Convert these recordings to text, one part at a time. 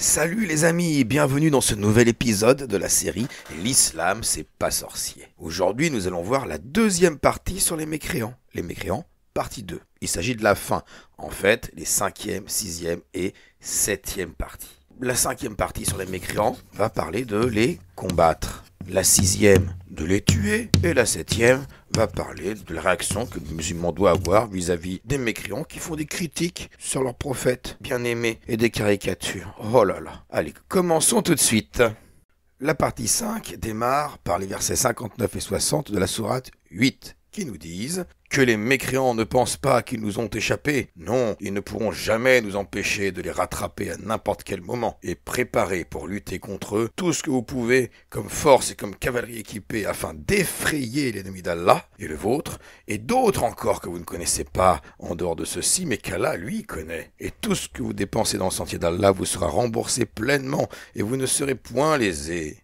Salut les amis, bienvenue dans ce nouvel épisode de la série L'Islam c'est pas sorcier. Aujourd'hui nous allons voir la deuxième partie sur les mécréants. Les mécréants, partie 2. Il s'agit de la fin, en fait les 5e, 6e et 7e parties. La 5e partie sur les mécréants va parler de les combattre. La 6e de les tuer et la 7e va parler de la réaction que le musulman doit avoir vis-à-vis des mécréants qui font des critiques sur leur prophète bien-aimé et des caricatures. Oh là là. Allez, commençons tout de suite. La partie 5 démarre par les versets 59 et 60 de la sourate 8 qui nous disent que les mécréants ne pensent pas qu'ils nous ont échappé. Non, ils ne pourront jamais nous empêcher de les rattraper à n'importe quel moment. Et préparez pour lutter contre eux tout ce que vous pouvez comme force et comme cavalerie équipée afin d'effrayer l'ennemi d'Allah et le vôtre, et d'autres encore que vous ne connaissez pas en dehors de ceux-ci, mais qu'Allah, lui, connaît. Et tout ce que vous dépensez dans le sentier d'Allah vous sera remboursé pleinement et vous ne serez point lésés.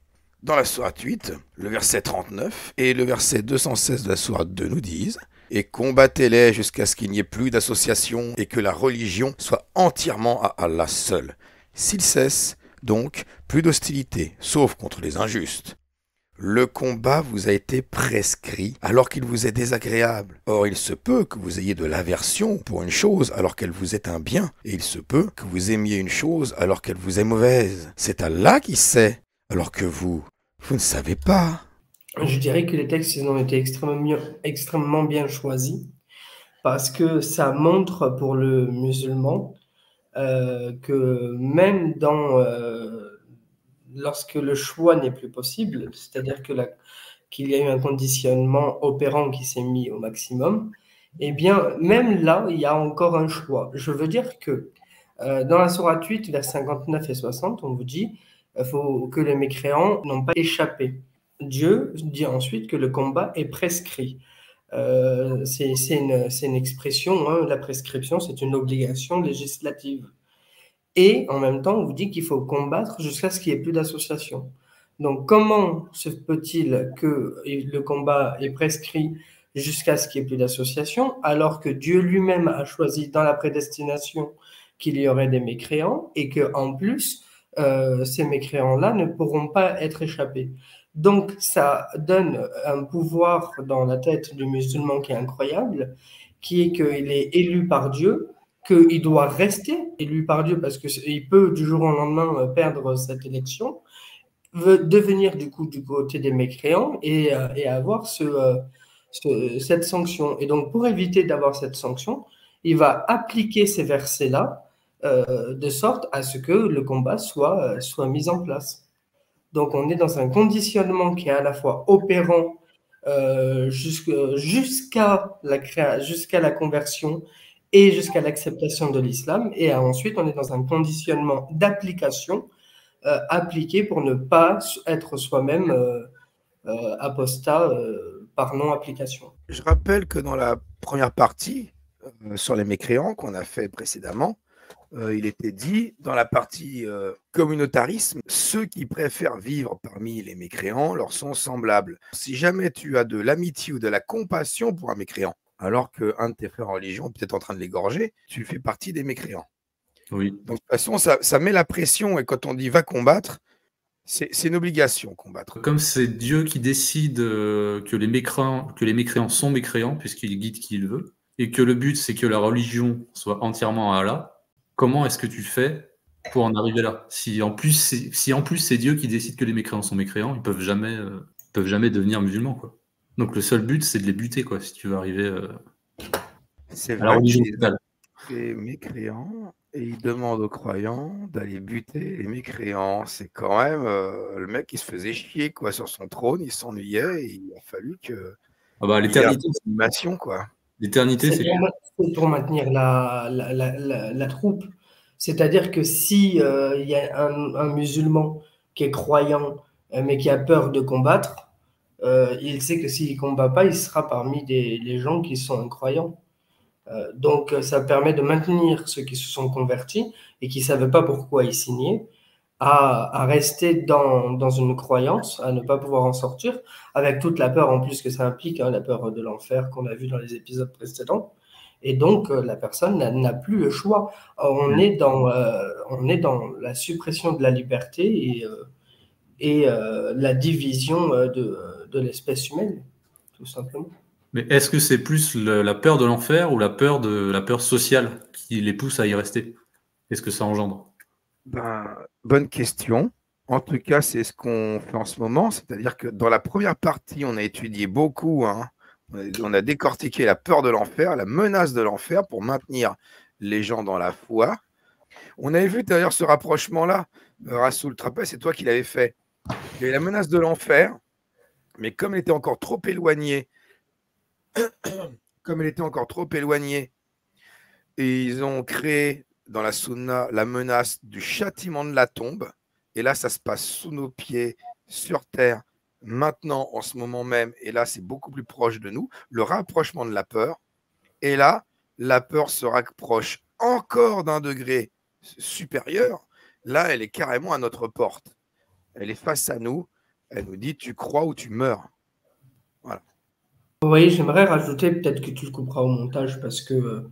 Dans la sourate 8, le verset 39 et le verset 216 de la sourate 2 nous disent « Et combattez-les jusqu'à ce qu'il n'y ait plus d'association et que la religion soit entièrement à Allah seul. S'il cesse, donc, plus d'hostilité, sauf contre les injustes. Le combat vous a été prescrit alors qu'il vous est désagréable. Or, il se peut que vous ayez de l'aversion pour une chose alors qu'elle vous est un bien, et il se peut que vous aimiez une chose alors qu'elle vous est mauvaise. C'est Allah qui sait. Alors que vous ne savez pas. » Je dirais que les textes ils ont été extrêmement bien choisis parce que ça montre pour le musulman que même lorsque le choix n'est plus possible, c'est-à-dire qu'il y a eu un conditionnement opérant qui s'est mis au maximum, eh bien, même là, il y a encore un choix. Je veux dire que dans la sourate 8, vers 59 et 60, on vous dit que les mécréants n'ont pas échappé. Dieu dit ensuite que le combat est prescrit. C'est une expression, hein, la prescription, c'est une obligation législative. Et en même temps, on vous dit qu'il faut combattre jusqu'à ce qu'il n'y ait plus d'association. Donc, comment se peut-il que le combat est prescrit jusqu'à ce qu'il n'y ait plus d'association, alors que Dieu lui-même a choisi dans la prédestination qu'il y aurait des mécréants et qu'en plus, ces mécréants-là ne pourront pas être échappés. Donc, ça donne un pouvoir dans la tête du musulman qui est incroyable, qui est qu'il est élu par Dieu, qu'il doit rester élu par Dieu parce qu'il peut du jour au lendemain perdre cette élection, veut devenir du coup du côté des mécréants et avoir cette sanction. Et donc, pour éviter d'avoir cette sanction, il va appliquer ces versets-là de sorte à ce que le combat soit mis en place. Donc, on est dans un conditionnement qui est à la fois opérant jusqu'à la conversion et jusqu'à l'acceptation de l'islam. Et ensuite, on est dans un conditionnement d'application appliqué pour ne pas être soi-même apostat par non-application. Je rappelle que dans la première partie, sur les mécréants qu'on a fait précédemment, il était dit, dans la partie communautarisme, ceux qui préfèrent vivre parmi les mécréants leur sont semblables. Si jamais tu as de l'amitié ou de la compassion pour un mécréant, alors qu'un de tes frères en religion est peut-être en train de l'égorger, tu fais partie des mécréants. Oui. Donc, de toute façon, ça met la pression, et quand on dit va combattre, c'est une obligation combattre. Comme c'est Dieu qui décide que les mécréants sont mécréants, puisqu'il guide qui il veut, et que le but c'est que la religion soit entièrement à Allah, comment est-ce que tu fais pour en arriver là? Si en plus c'est Dieu qui décide que les mécréants sont mécréants, ils peuvent jamais devenir musulmans, quoi. Donc le seul but c'est de les buter, quoi, si tu veux arriver C'est à la vrai religion qu'il totale. est mécréant et il demande aux croyants d'aller buter les mécréants. C'est quand même le mec qui se faisait chier quoi, sur son trône, il s'ennuyait et il a fallu que Ah bah, il ait l'éternité, une animation quoi. c'est C'est pour maintenir la troupe. C'est-à-dire que si il y a un musulman qui est croyant, mais qui a peur de combattre, il sait que s'il ne combat pas, il sera parmi les gens qui sont incroyants. Donc, ça permet de maintenir ceux qui se sont convertis et qui ne savaient pas pourquoi ils signaient, à rester dans une croyance, à ne pas pouvoir en sortir, avec toute la peur en plus que ça implique, hein, la peur de l'enfer qu'on a vu dans les épisodes précédents. Et donc, la personne n'a plus le choix. On est dans la suppression de la liberté et la division de l'espèce humaine, tout simplement. Mais est-ce que c'est plus la peur de l'enfer ou la peur sociale qui les pousse à y rester? Qu'est-ce que ça engendre? Bonne question. En tout cas, c'est ce qu'on fait en ce moment. C'est-à-dire que dans la première partie, on a étudié beaucoup, hein. On a décortiqué la peur de l'enfer, la menace de l'enfer pour maintenir les gens dans la foi. On avait vu d'ailleurs ce rapprochement-là. Rassoul, tu te rappelles, c'est toi qui l'avais fait. Il y avait la menace de l'enfer, mais comme elle était encore trop éloignée, et ils ont créé dans la Sunna la menace du châtiment de la tombe. Et là, ça se passe sous nos pieds, sur terre, maintenant, en ce moment même. Et là, c'est beaucoup plus proche de nous. Le rapprochement de la peur. Et là, la peur se rapproche encore d'un degré supérieur. Là, elle est carrément à notre porte. Elle est face à nous. Elle nous dit, tu crois ou tu meurs. Voilà. Oui, j'aimerais rajouter, peut-être que tu le couperas au montage parce que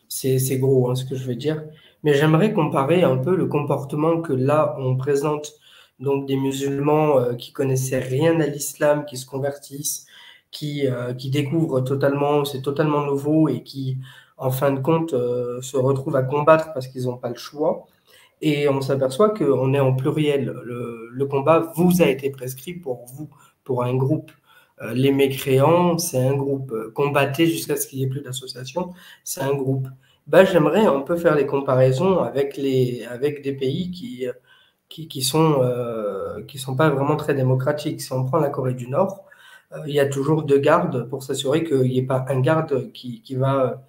c'est gros, hein, ce que je veux dire, mais j'aimerais comparer un peu le comportement que là on présente, donc des musulmans qui connaissaient rien à l'islam, qui se convertissent, qui découvrent totalement, c'est totalement nouveau et qui, en fin de compte, se retrouvent à combattre parce qu'ils n'ont pas le choix. Et on s'aperçoit qu'on est en pluriel. Le combat vous a été prescrit pour vous, pour un groupe. Les mécréants, c'est un groupe. Combattez jusqu'à ce qu'il n'y ait plus d'association, c'est un groupe. J'aimerais, on peut faire les comparaisons avec des pays qui sont pas vraiment très démocratiques. Si on prend la Corée du Nord, il y a toujours 2 gardes pour s'assurer qu'il n'y ait pas un garde qui va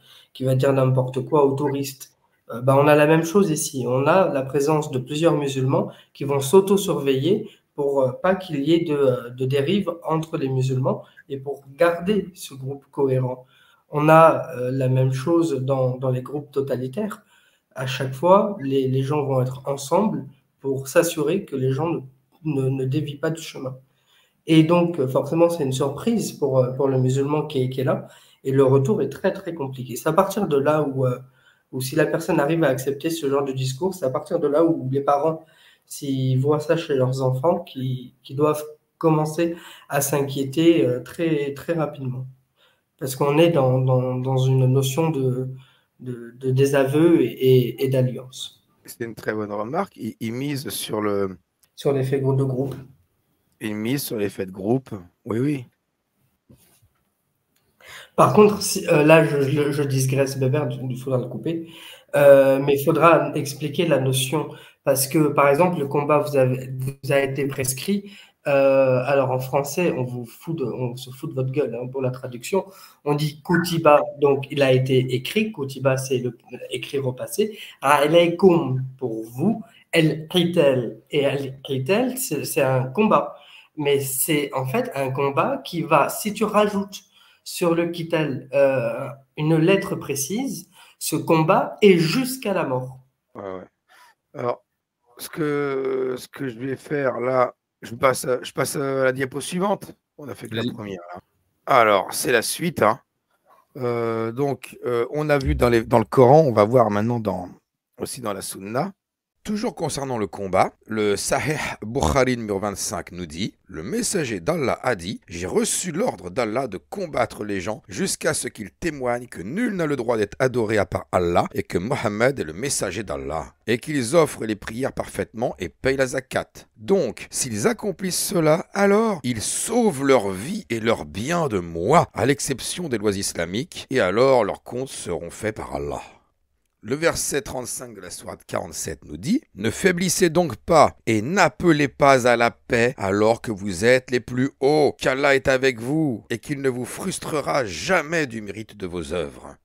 dire n'importe quoi aux touristes. On a la même chose ici. On a la présence de plusieurs musulmans qui vont s'auto-surveiller pour pas qu'il y ait de dérive entre les musulmans et pour garder ce groupe cohérent. On a la même chose dans les groupes totalitaires. À chaque fois, les gens vont être ensemble pour s'assurer que les gens ne dévient pas du chemin. Et donc, forcément, c'est une surprise pour le musulman qui est là. Et le retour est très, très compliqué. C'est à partir de là où si la personne arrive à accepter ce genre de discours, c'est à partir de là où les parents, s'ils voient ça chez leurs enfants, qui doivent commencer à s'inquiéter très, très rapidement. Parce qu'on est dans une notion de désaveu et d'alliance. C'est une très bonne remarque. Ils misent sur l'effet de groupe. Ils misent sur l'effet de groupe. Oui, oui. Par contre, là, je digresse, Bébert, il faudra le couper. Mais il faudra expliquer la notion. Parce que, par exemple, le combat vous a été prescrit. Alors, en français, on se fout de votre gueule, hein, pour la traduction. On dit Kutiba, donc il a été écrit. Kutiba, c'est écrit au passé. Alaykoum, pour vous. El-Qital. Et El-Qital, c'est un combat. Mais c'est en fait un combat qui va, si tu rajoutes sur le Qital une lettre précise, ce combat est jusqu'à la mort. Ouais. Alors, ce que je vais faire là, je passe à la diapo suivante. On a fait que la première là. Alors, c'est la suite, hein. On a vu dans le Coran, on va voir maintenant aussi dans la Sunna. Toujours concernant le combat, le Sahih Bukhari numéro 25 nous dit « Le messager d'Allah a dit « J'ai reçu l'ordre d'Allah de combattre les gens jusqu'à ce qu'ils témoignent que nul n'a le droit d'être adoré à part Allah et que Mohammed est le messager d'Allah et qu'ils offrent les prières parfaitement et payent la zakat. Donc, s'ils accomplissent cela, alors ils sauvent leur vie et leurs biens de moi, à l'exception des lois islamiques, et alors leurs comptes seront faits par Allah. » Le verset 35 de la sourate 47 nous dit « Ne faiblissez donc pas et n'appelez pas à la paix alors que vous êtes les plus hauts, qu'Allah est avec vous et qu'il ne vous frustrera jamais du mérite de vos œuvres. »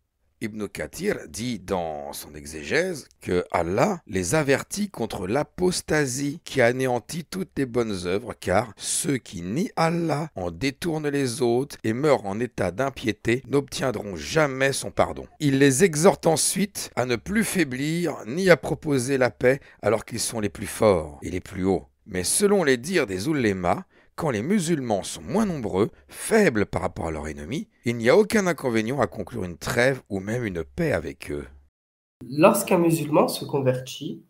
Ibn Kathir dit dans son exégèse que Allah les avertit contre l'apostasie qui anéantit toutes les bonnes œuvres, car ceux qui nient Allah, en détournent les autres et meurent en état d'impiété n'obtiendront jamais son pardon. Il les exhorte ensuite à ne plus faiblir ni à proposer la paix alors qu'ils sont les plus forts et les plus hauts. Mais selon les dires des oulémas, quand les musulmans sont moins nombreux, faibles par rapport à leurs ennemis, il n'y a aucun inconvénient à conclure une trêve ou même une paix avec eux. Lorsqu'un musulman se convertit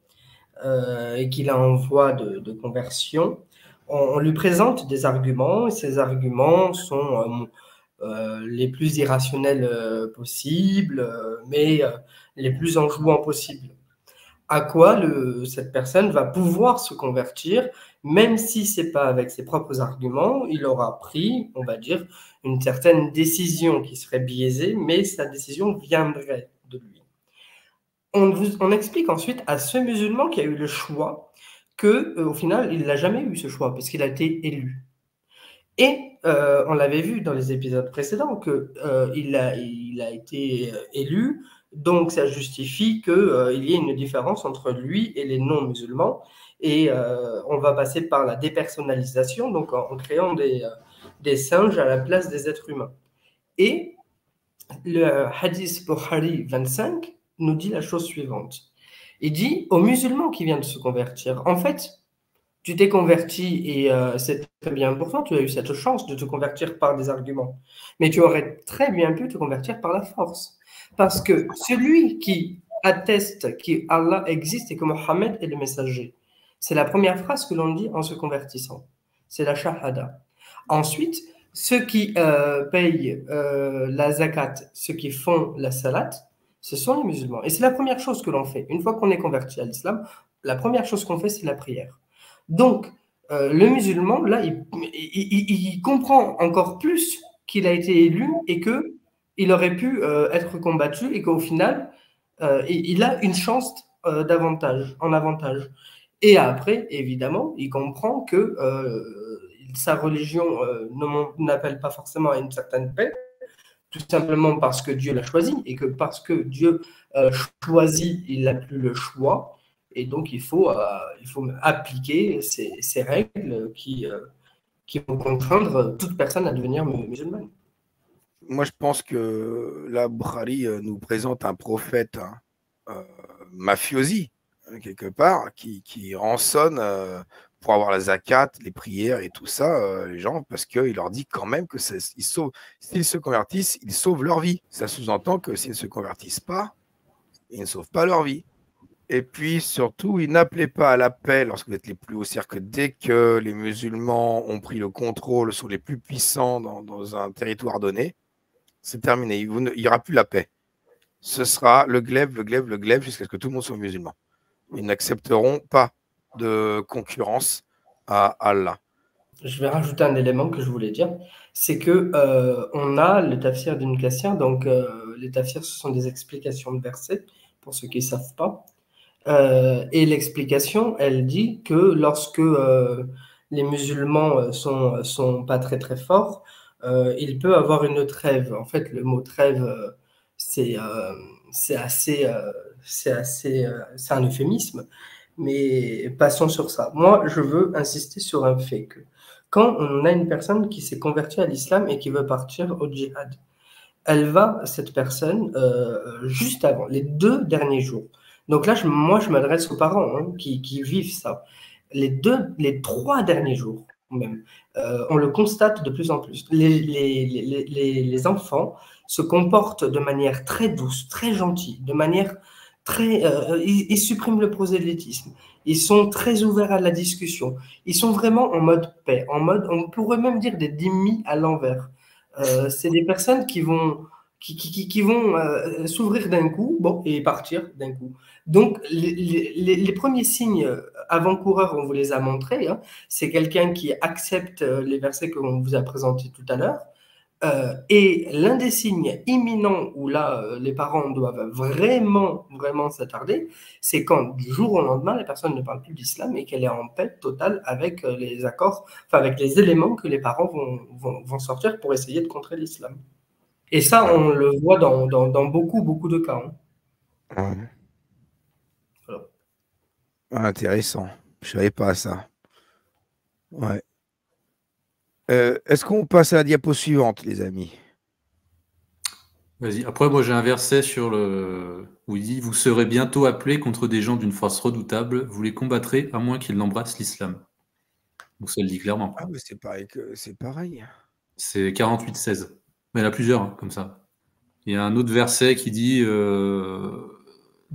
et qu'il est en voie de conversion, on lui présente des arguments et ces arguments sont les plus irrationnels possibles, mais les plus enjouants possibles. À quoi cette personne va pouvoir se convertir, même si ce n'est pas avec ses propres arguments, il aura pris, on va dire, une certaine décision qui serait biaisée, mais sa décision viendrait de lui. On explique ensuite à ce musulman qui a eu le choix que, au final, il n'a jamais eu ce choix, parce qu'il a été élu. Et on l'avait vu dans les épisodes précédents qu'il a été élu, donc ça justifie qu'il y ait une différence entre lui et les non-musulmans. Et on va passer par la dépersonnalisation, donc en créant des singes à la place des êtres humains. Et le hadith Bukhari 25 nous dit la chose suivante. Il dit aux musulmans qui viennent de se convertir, en fait, tu t'es converti et c'est très bien pour toi, tu as eu cette chance de te convertir par des arguments. Mais tu aurais très bien pu te convertir par la force. Parce que celui qui atteste qu'Allah existe et que Mohammed est le messager, c'est la première phrase que l'on dit en se convertissant. C'est la shahada. Ensuite, ceux qui payent la zakat, ceux qui font la salat, ce sont les musulmans. Et c'est la première chose que l'on fait. Une fois qu'on est converti à l'islam, la première chose qu'on fait, c'est la prière. Donc, le musulman, là, il comprend encore plus qu'il a été élu et qu'il aurait pu être combattu et qu'au final, il a une chance en avantage. Et après, évidemment, il comprend que sa religion n'appelle pas forcément à une certaine paix, tout simplement parce que Dieu l'a choisi et que parce que Dieu choisit, il n'a plus le choix. Et donc, il faut appliquer ces règles qui vont contraindre toute personne à devenir musulmane. Moi, je pense que la Bukhari nous présente un prophète mafiosi, quelque part, qui rançonne pour avoir la zakat, les prières et tout ça, les gens, parce qu'il leur dit quand même que s'ils se convertissent, ils sauvent leur vie. Ça sous-entend que s'ils ne se convertissent pas, ils ne sauvent pas leur vie. Et puis surtout, ils n'appelaient pas à la paix lorsque vous êtes les plus hauts. C'est-à-dire que dès que les musulmans ont pris le contrôle, sont les plus puissants dans un territoire donné, c'est terminé. Il n'y aura plus la paix. Ce sera le glaive jusqu'à ce que tout le monde soit musulman. Ils n'accepteront pas de concurrence à Allah. Je vais rajouter un élément que je voulais dire, c'est que on a le tafsir d'Ibn Kathir. Donc les tafsirs, ce sont des explications de versets pour ceux qui ne savent pas. Et l'explication, elle dit que lorsque les musulmans sont pas très très forts, il peut avoir une trêve. En fait, le mot trêve, c'est un euphémisme, mais passons sur ça. Moi, je veux insister sur un fait que quand on a une personne qui s'est convertie à l'islam et qui veut partir au djihad, cette personne, juste avant, les 2 derniers jours. Donc là, moi, je m'adresse aux parents qui vivent ça. Les 3 derniers jours, même, on le constate de plus en plus. Les enfants se comportent de manière très douce, très gentille, de manière très... ils suppriment le prosélytisme. Ils sont très ouverts à la discussion. Ils sont vraiment en mode paix, en mode, on pourrait même dire des dhimmis à l'envers. C'est des personnes qui vont s'ouvrir d'un coup et partir d'un coup. Donc, les premiers signes avant-coureurs, on vous les a montrés. C'est quelqu'un qui accepte les versets que l'on vous a présentés tout à l'heure. Et l'un des signes imminents où là, les parents doivent vraiment, vraiment s'attarder, c'est quand du jour au lendemain, la personne ne parle plus d'islam et qu'elle est en paix totale avec les accords, avec les éléments que les parents vont sortir pour essayer de contrer l'islam. Et ça, on le voit dans beaucoup, beaucoup de cas. Voilà. Intéressant. Je ne savais pas ça. Ouais. Est-ce qu'on passe à la diapo suivante, les amis? Vas-y. Après, moi, j'ai un verset où il dit « Vous serez bientôt appelés contre des gens d'une force redoutable, vous les combattrez à moins qu'ils n'embrassent l'islam. » Donc ça le dit clairement. Ah, mais c'est pareil c'est pareil. C'est 48-16. Mais il y en a plusieurs, hein, comme ça. Il y a un autre verset qui dit de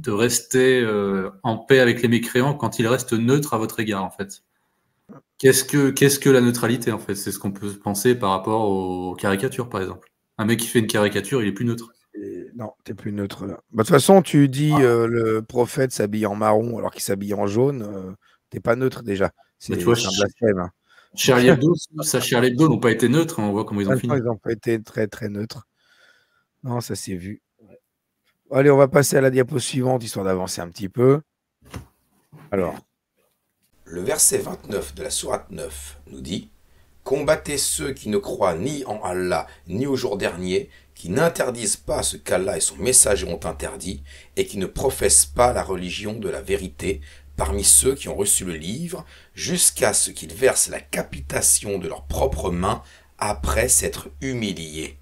rester en paix avec les mécréants quand ils restent neutres à votre égard, en fait. Qu'est-ce que la neutralité, en fait? C'est ce qu'on peut penser par rapport aux caricatures, par exemple. Un mec qui fait une caricature, il est plus neutre. Non, t'es plus neutre là. Bah, de toute façon, tu dis le prophète s'habille en marron alors qu'il s'habille en jaune, t'es pas neutre déjà. C'est tu vois, un blasphème. Hein. Charlie Hebdo, Charlie Hebdo n'ont pas été neutres, hein, on voit comment ils ont fini. Ils n'ont pas été très très neutres. Non, ça s'est vu. Allez, on va passer à la diapo suivante, histoire d'avancer un petit peu. Alors. Le verset 29 de la sourate 9 nous dit « Combattez ceux qui ne croient ni en Allah, ni au jour dernier, qui n'interdisent pas ce qu'Allah et son messager ont interdit, et qui ne professent pas la religion de la vérité parmi ceux qui ont reçu le livre, jusqu'à ce qu'ils versent la capitation de leurs propres mains après s'être humiliés. »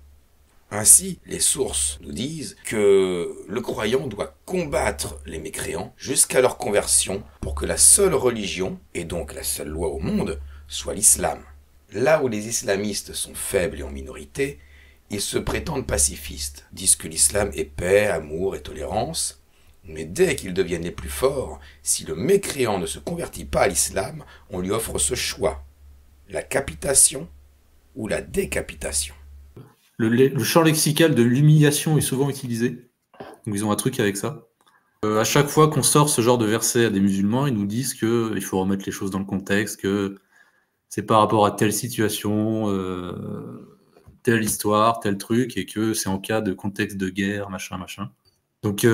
Ainsi, les sources nous disent que le croyant doit combattre les mécréants jusqu'à leur conversion pour que la seule religion, et donc la seule loi au monde, soit l'islam. Là où les islamistes sont faibles et en minorité, ils se prétendent pacifistes, disent que l'islam est paix, amour et tolérance, mais dès qu'ils deviennent les plus forts, si le mécréant ne se convertit pas à l'islam, on lui offre ce choix, la capitation ou la décapitation. Le champ lexical de l'humiliation est souvent utilisé. Donc ils ont un truc avec ça. À chaque fois qu'on sort ce genre de verset à des musulmans, ils nous disent qu'il faut remettre les choses dans le contexte, que c'est par rapport à telle situation, telle histoire, tel truc, et que c'est en cas de contexte de guerre, machin. Donc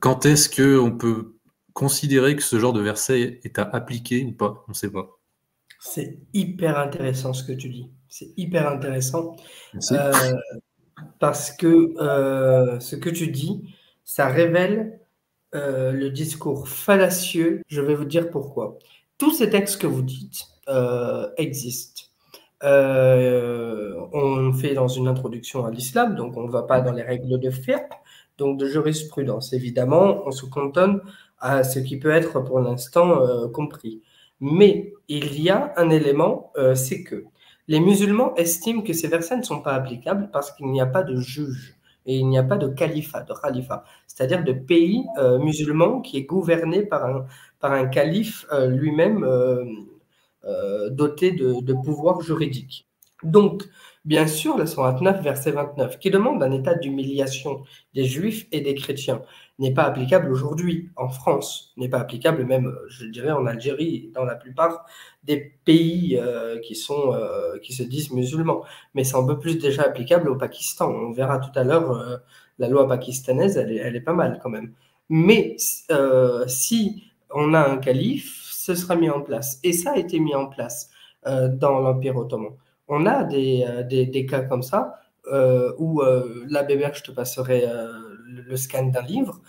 quand est-ce qu'on peut considérer que ce genre de verset est à appliquer ou pas? On ne sait pas. C'est hyper intéressant ce que tu dis. C'est hyper intéressant parce que ce que tu dis, ça révèle le discours fallacieux. Je vais vous dire pourquoi. Tous ces textes que vous dites existent. On fait dans une introduction à l'islam, donc on ne va pas dans les règles de fiqh, donc de jurisprudence. Évidemment, on se cantonne à ce qui peut être pour l'instant compris. Mais il y a un élément, c'est que les musulmans estiment que ces versets ne sont pas applicables parce qu'il n'y a pas de juge et il n'y a pas de califat, de khalifa, c'est-à-dire de pays musulman qui est gouverné par un calife lui-même doté de pouvoir juridique. Donc, bien sûr, la sourate 9, verset 29, qui demande un état d'humiliation des juifs et des chrétiens, n'est pas applicable aujourd'hui en France, n'est pas applicable même, je dirais, en Algérie, dans la plupart des pays qui se disent musulmans. Mais c'est un peu plus déjà applicable au Pakistan. On verra tout à l'heure, la loi pakistanaise, elle est pas mal quand même. Mais si on a un calife, ce sera mis en place. Et ça a été mis en place dans l'Empire ottoman. On a des cas comme ça où là, Bébert, je te passerai le scan d'un livre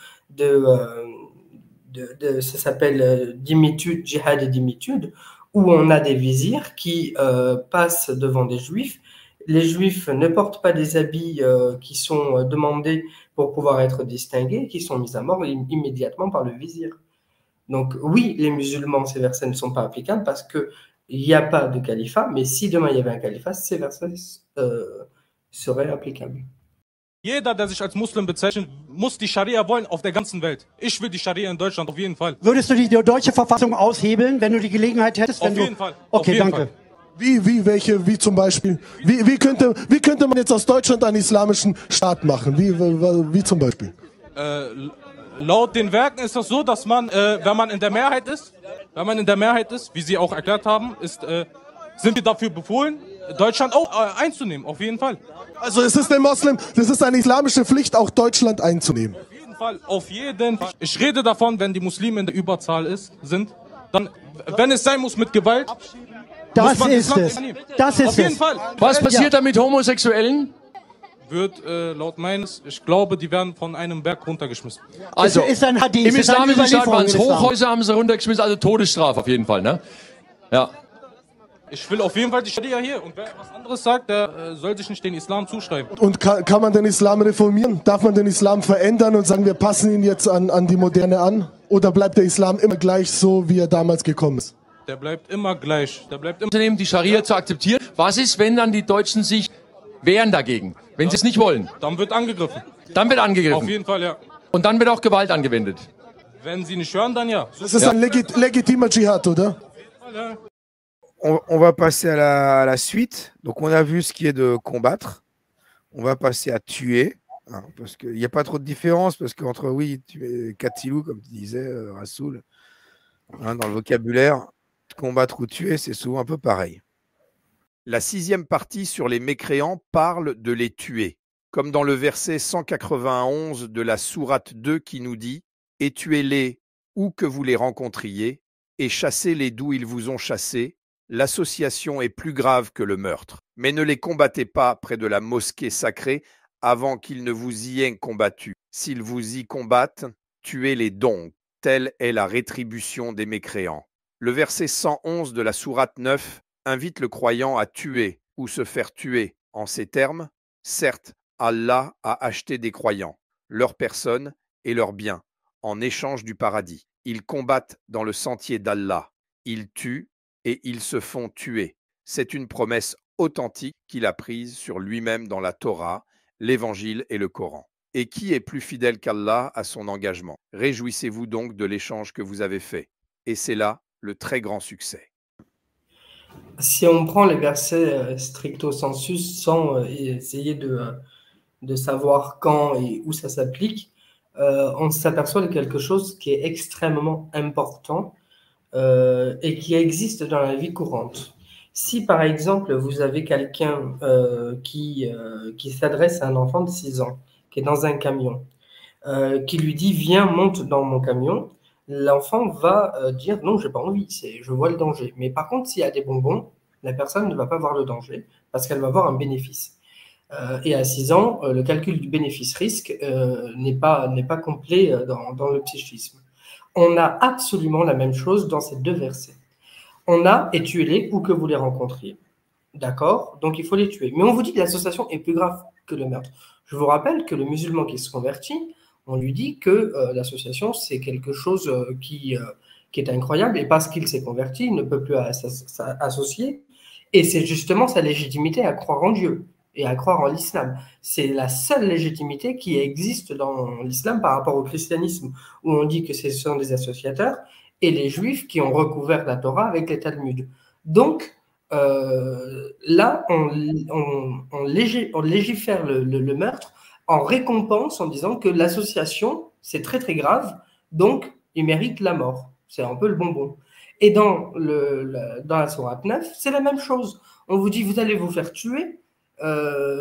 ça s'appelle Dimitude, Djihad et Dimitude, où on a des vizirs qui passent devant des juifs. Les juifs ne portent pas des habits qui sont demandés pour pouvoir être distingués, qui sont mis à mort immédiatement par le vizir. Donc oui, les musulmans, ces versets ne sont pas applicables parce qu'il n'y a pas de califat, mais si demain il y avait un califat, ces versets seraient applicables. Jeder, der sich als Muslim bezeichnet, muss die Scharia wollen auf der ganzen Welt. Ich will die Scharia in Deutschland auf jeden Fall. Würdest du die deutsche Verfassung aushebeln, wenn du die Gelegenheit hättest? Auf jeden Fall. Okay, danke. Wie zum Beispiel? Wie könnte man jetzt aus Deutschland einen islamischen Staat machen? Wie zum Beispiel? Laut den Werken ist das so, dass man, wenn man in der Mehrheit ist, wie Sie auch erklärt haben, sind wir dafür befohlen, Deutschland auch einzunehmen, auf jeden Fall. Also es ist das ist eine islamische Pflicht, auch Deutschland einzunehmen. Auf jeden Fall, auf jeden Fall. Ich rede davon, wenn die Muslime in der Überzahl sind, dann, wenn es sein muss mit Gewalt, das ist es. Das ist auf jeden es. Fall. Was passiert da mit Homosexuellen? Wird laut meines, ich glaube, die werden von einem Berg runtergeschmissen. Also ist ein Hadith, im ist eine islamischen Staat waren es Überlieferung im Islam. Hochhäuser, haben sie runtergeschmissen, also Todesstrafe auf jeden Fall, ne? Ja. Ich will auf jeden Fall die Scharia hier. Und wer was anderes sagt, der soll sich nicht den Islam zuschreiben. Und kann man den Islam reformieren? Darf man den Islam verändern und sagen, wir passen ihn jetzt an die Moderne an? Oder bleibt der Islam immer gleich so, wie er damals gekommen ist? Der bleibt immer gleich. Der bleibt immer Unternehmen, die Scharia zu akzeptieren. Was ist, wenn dann die Deutschen sich wehren dagegen, wenn sie es nicht wollen? Dann wird angegriffen. Dann wird Auf angegriffen. jeden Fall, ja. Und dann wird auch Gewalt angewendet. Wenn sie nicht hören, dann ja. Das ist ein legitimer Dschihad, oder? On va passer à la suite. Donc, on a vu ce qui est de combattre. On va passer à tuer. Hein, parce qu'il n'y a pas trop de différence. Parce qu'entre, oui, tuer Katilou, comme tu disais, Rassoul, hein, dans le vocabulaire, combattre ou tuer, c'est souvent un peu pareil. La 6e partie sur les mécréants parle de les tuer. Comme dans le verset 191 de la sourate 2 qui nous dit « Et tuez-les où que vous les rencontriez, et chassez-les d'où ils vous ont chassés. L'association est plus grave que le meurtre. Mais ne les combattez pas près de la mosquée sacrée avant qu'ils ne vous y aient combattu. S'ils vous y combattent, tuez-les donc. Telle est la rétribution des mécréants. » Le verset 111 de la sourate 9 invite le croyant à tuer ou se faire tuer. En ces termes, certes, Allah a acheté des croyants, leurs personnes et leurs biens, en échange du paradis. Ils combattent dans le sentier d'Allah. Ils tuent et ils se font tuer. C'est une promesse authentique qu'il a prise sur lui-même dans la Torah, l'Évangile et le Coran. Et qui est plus fidèle qu'Allah à son engagement? Réjouissez-vous donc de l'échange que vous avez fait. Et c'est là le très grand succès. Si on prend les versets stricto sensu sans essayer de savoir quand et où ça s'applique, on s'aperçoit de quelque chose qui est extrêmement important et qui existe dans la vie courante. Si par exemple vous avez quelqu'un qui s'adresse à un enfant de 6 ans, qui est dans un camion, qui lui dit « Viens, monte dans mon camion », l'enfant va dire « Non, j'ai pas envie, je vois le danger ». Mais par contre, s'il y a des bonbons, la personne ne va pas voir le danger parce qu'elle va voir un bénéfice. Et à 6 ans, le calcul du bénéfice-risque n'est pas complet dans le psychisme. On a absolument la même chose dans ces 2 versets. On a « et tuez-les où que vous les rencontriez ». D'accord? Donc il faut les tuer. Mais on vous dit que l'association est plus grave que le meurtre. Je vous rappelle que le musulman qui se convertit, on lui dit que l'association, c'est quelque chose qui est incroyable, et parce qu'il s'est converti, il ne peut plus associer. Et c'est justement sa légitimité à croire en Dieu et à croire en l'islam. C'est la seule légitimité qui existe dans l'islam par rapport au christianisme, où on dit que ce sont des associateurs, et les juifs qui ont recouvert la Torah avec les Talmuds. Donc, là, on légifère le meurtre en récompense en disant que l'association, c'est très très grave, donc il mérite la mort. C'est un peu le bonbon. Et dans la sourate 9, c'est la même chose. On vous dit, vous allez vous faire tuer,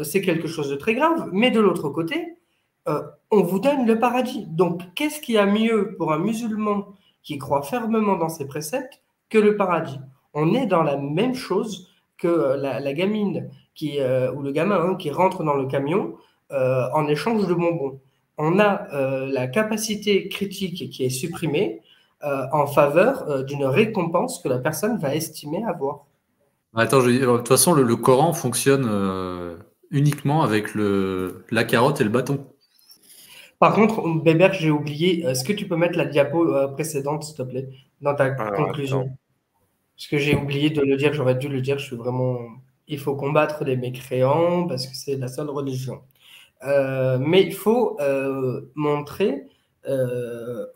c'est quelque chose de très grave, mais de l'autre côté, on vous donne le paradis. Donc, qu'est-ce qu'il y a mieux pour un musulman qui croit fermement dans ses préceptes que le paradis? On est dans la même chose que la gamine ou le gamin qui rentre dans le camion en échange de bonbons. On a la capacité critique qui est supprimée en faveur d'une récompense que la personne va estimer avoir. Attends, de toute façon, le Coran fonctionne uniquement avec la carotte et le bâton. Par contre, Bébert, j'ai oublié, est-ce que tu peux mettre la diapo précédente, s'il te plaît, dans ta conclusion? Attends. Parce que j'ai oublié de le dire, j'aurais dû le dire, je suis vraiment... Il faut combattre les mécréants parce que c'est la seule religion. Mais il faut montrer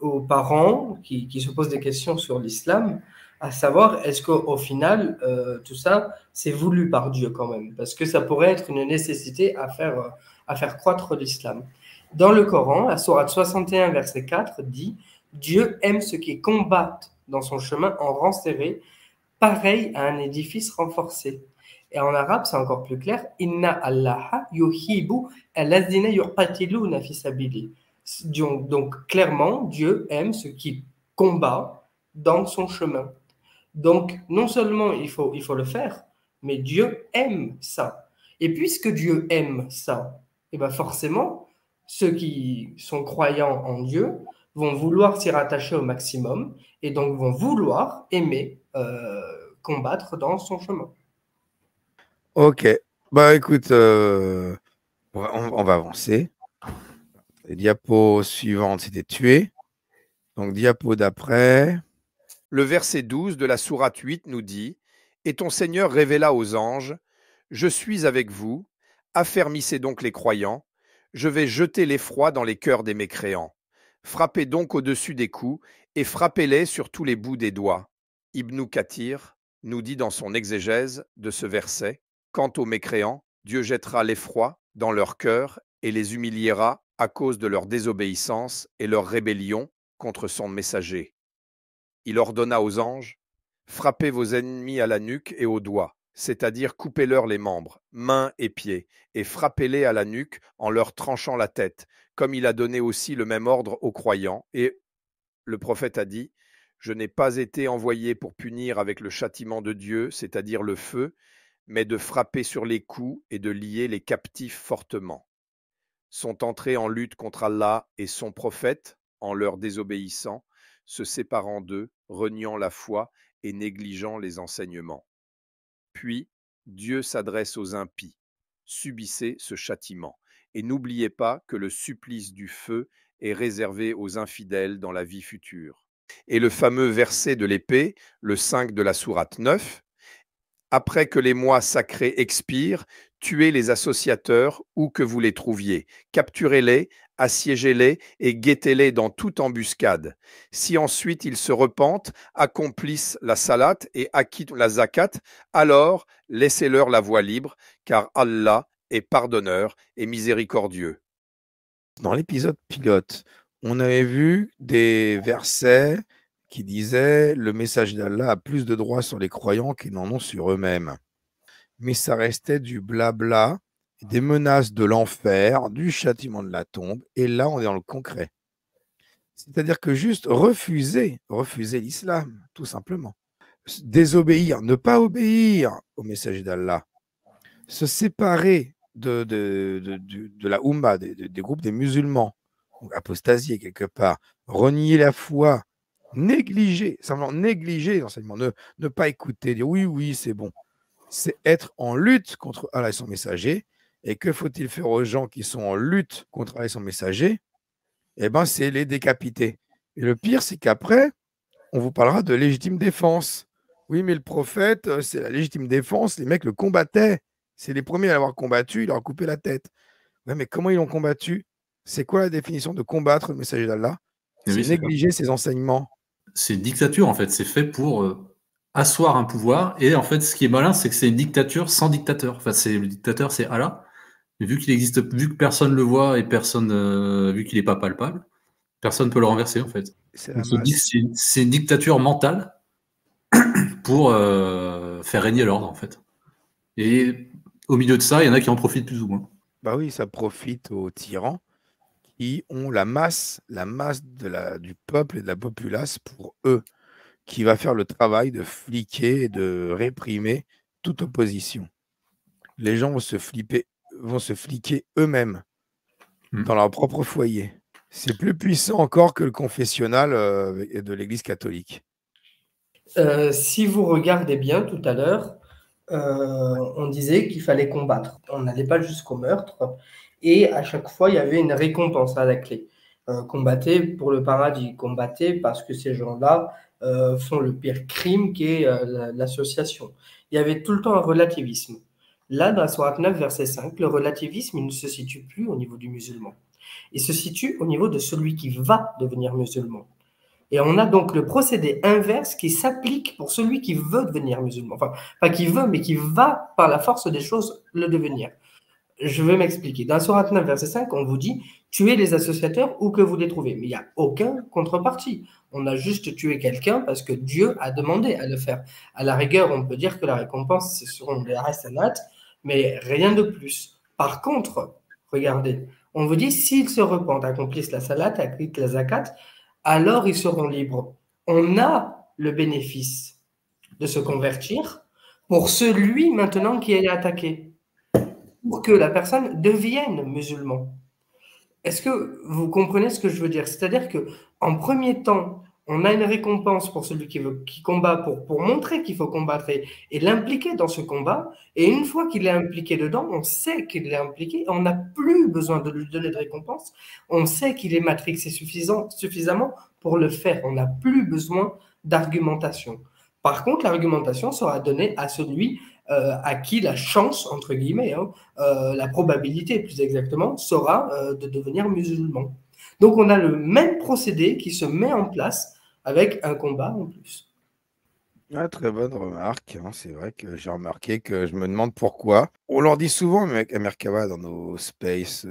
aux parents qui se posent des questions sur l'islam, à savoir, est-ce qu'au final, tout ça, c'est voulu par Dieu quand même? Parce que ça pourrait être une nécessité à faire croître l'islam. Dans le Coran, la sourate 61, verset 4, dit « Dieu aime ceux qui combattent dans son chemin en rang serré, pareil à un édifice renforcé. » Et en arabe, c'est encore plus clair. « Inna Allaha yuhibbu alladhina yuqatiluna fi sabili » Donc, clairement, Dieu aime ceux qui combattent dans son chemin. Donc, non seulement il faut le faire, mais Dieu aime ça. Et puisque Dieu aime ça, et bien forcément, ceux qui sont croyants en Dieu vont vouloir s'y rattacher au maximum et donc vont vouloir aimer combattre dans son chemin. Ok. Bah écoute, on va avancer. Les diapos suivantes, c'était tuer. Donc, diapo d'après. Le verset 12 de la sourate 8 nous dit « Et ton Seigneur révéla aux anges, je suis avec vous, affermissez donc les croyants, je vais jeter l'effroi dans les cœurs des mécréants. Frappez donc au-dessus des coups et frappez-les sur tous les bouts des doigts. » Ibn Kathir nous dit dans son exégèse de ce verset « Quant aux mécréants, Dieu jettera l'effroi dans leur cœur et les humiliera à cause de leur désobéissance et leur rébellion contre son messager. Il ordonna aux anges, frappez vos ennemis à la nuque et aux doigts, c'est-à-dire coupez-leur les membres, mains et pieds, et frappez-les à la nuque en leur tranchant la tête, comme il a donné aussi le même ordre aux croyants. Et le prophète a dit, je n'ai pas été envoyé pour punir avec le châtiment de Dieu, c'est-à-dire le feu, mais de frapper sur les coups et de lier les captifs fortement. Sont entrés en lutte contre Allah et son prophète, en leur désobéissant, se séparant d'eux, reniant la foi et négligeant les enseignements. Puis, Dieu s'adresse aux impies. Subissez ce châtiment, et n'oubliez pas que le supplice du feu est réservé aux infidèles dans la vie future. Et le fameux verset de l'épée, le 5 de la sourate 9, après que les mois sacrés expirent, tuez les associateurs où que vous les trouviez, capturez-les, assiégez-les et guettez-les dans toute embuscade. Si ensuite ils se repentent, accomplissent la salat et acquittent la zakat, alors laissez-leur la voie libre, car Allah est pardonneur et miséricordieux. Dans l'épisode pilote, on avait vu des versets qui disaient « Le message d'Allah a plus de droits sur les croyants qu'ils n'en ont sur eux-mêmes ». Mais ça restait du blabla, des menaces de l'enfer, du châtiment de la tombe, et là on est dans le concret. C'est-à-dire que juste refuser l'islam, tout simplement. Désobéir, ne pas obéir au message d'Allah, se séparer de la Oumma, des groupes des musulmans, donc apostasier quelque part, renier la foi, simplement négliger les enseignements, ne pas écouter, dire oui, c'est bon. C'est être en lutte contre Allah et son messager. Et que faut-il faire aux gens qui sont en lutte contre Allah et son messager? Eh bien, c'est les décapiter. Et le pire, c'est qu'après, on vous parlera de légitime défense. Oui, mais le prophète, c'est la légitime défense. Les mecs le combattaient. C'est les premiers à l'avoir combattu. Il leur a coupé la tête. Ouais, mais comment ils l'ont combattu? C'est quoi la définition de combattre le messager d'Allah? C'est négliger ses enseignements. C'est une dictature, en fait. C'est fait pour asseoir un pouvoir. Et en fait, ce qui est malin, c'est que c'est une dictature sans dictateur. Enfin, le dictateur, c'est Allah. Mais vu qu'il existe, vu que personne le voit et personne, vu qu'il n'est pas palpable, personne ne peut le renverser, en fait. C'est une dictature mentale pour faire régner l'ordre, en fait. Et au milieu de ça, il y en a qui en profitent plus ou moins. Bah oui, ça profite aux tyrans qui ont la masse du peuple et de la populace pour eux, qui va faire le travail de fliquer et de réprimer toute opposition. Les gens vont se fliquer eux-mêmes dans leur propre foyer. C'est plus puissant encore que le confessionnal de l'Église catholique. Si vous regardez bien tout à l'heure, on disait qu'il fallait combattre. On n'allait pas jusqu'au meurtre. Et à chaque fois, il y avait une récompense à la clé. Combattez pour le paradis. Combattez parce que ces gens-là font le pire crime qui est l'association. Il y avait tout le temps un relativisme. Là, dans la sourate 9, verset 5, le relativisme il ne se situe plus au niveau du musulman. Il se situe au niveau de celui qui va devenir musulman. Et on a donc le procédé inverse qui s'applique pour celui qui veut devenir musulman. Enfin, pas qui veut, mais qui va, par la force des choses, le devenir. Je vais m'expliquer. Dans la sourate 9, verset 5, on vous dit « Tuez les associateurs où que vous les trouvez ». Mais il n'y a aucun contrepartie. On a juste tué quelqu'un parce que Dieu a demandé à le faire. À la rigueur, on peut dire que la récompense, ce seront des hasanat, mais rien de plus. Par contre, regardez, on vous dit « S'ils se repentent, accomplissent la salat, acquittent la zakat », alors ils seront libres. On a le bénéfice de se convertir pour celui maintenant qui est attaqué, pour que la personne devienne musulman. Est-ce que vous comprenez ce que je veux dire? C'est-à-dire qu'en premier temps, on a une récompense pour celui qui combat, pour montrer qu'il faut combattre et l'impliquer dans ce combat. Et une fois qu'il est impliqué dedans, on sait qu'il est impliqué. On n'a plus besoin de lui donner de récompense. On sait qu'il est matrixé suffisamment pour le faire. On n'a plus besoin d'argumentation. Par contre, l'argumentation sera donnée à celui à qui la chance, entre guillemets, la probabilité plus exactement, sera de devenir musulman. Donc on a le même procédé qui se met en place avec un combat en plus. Ah, très bonne remarque, hein. C'est vrai que j'ai remarqué que je me demande pourquoi. On leur dit souvent, mec, à Merkava, dans nos spaces,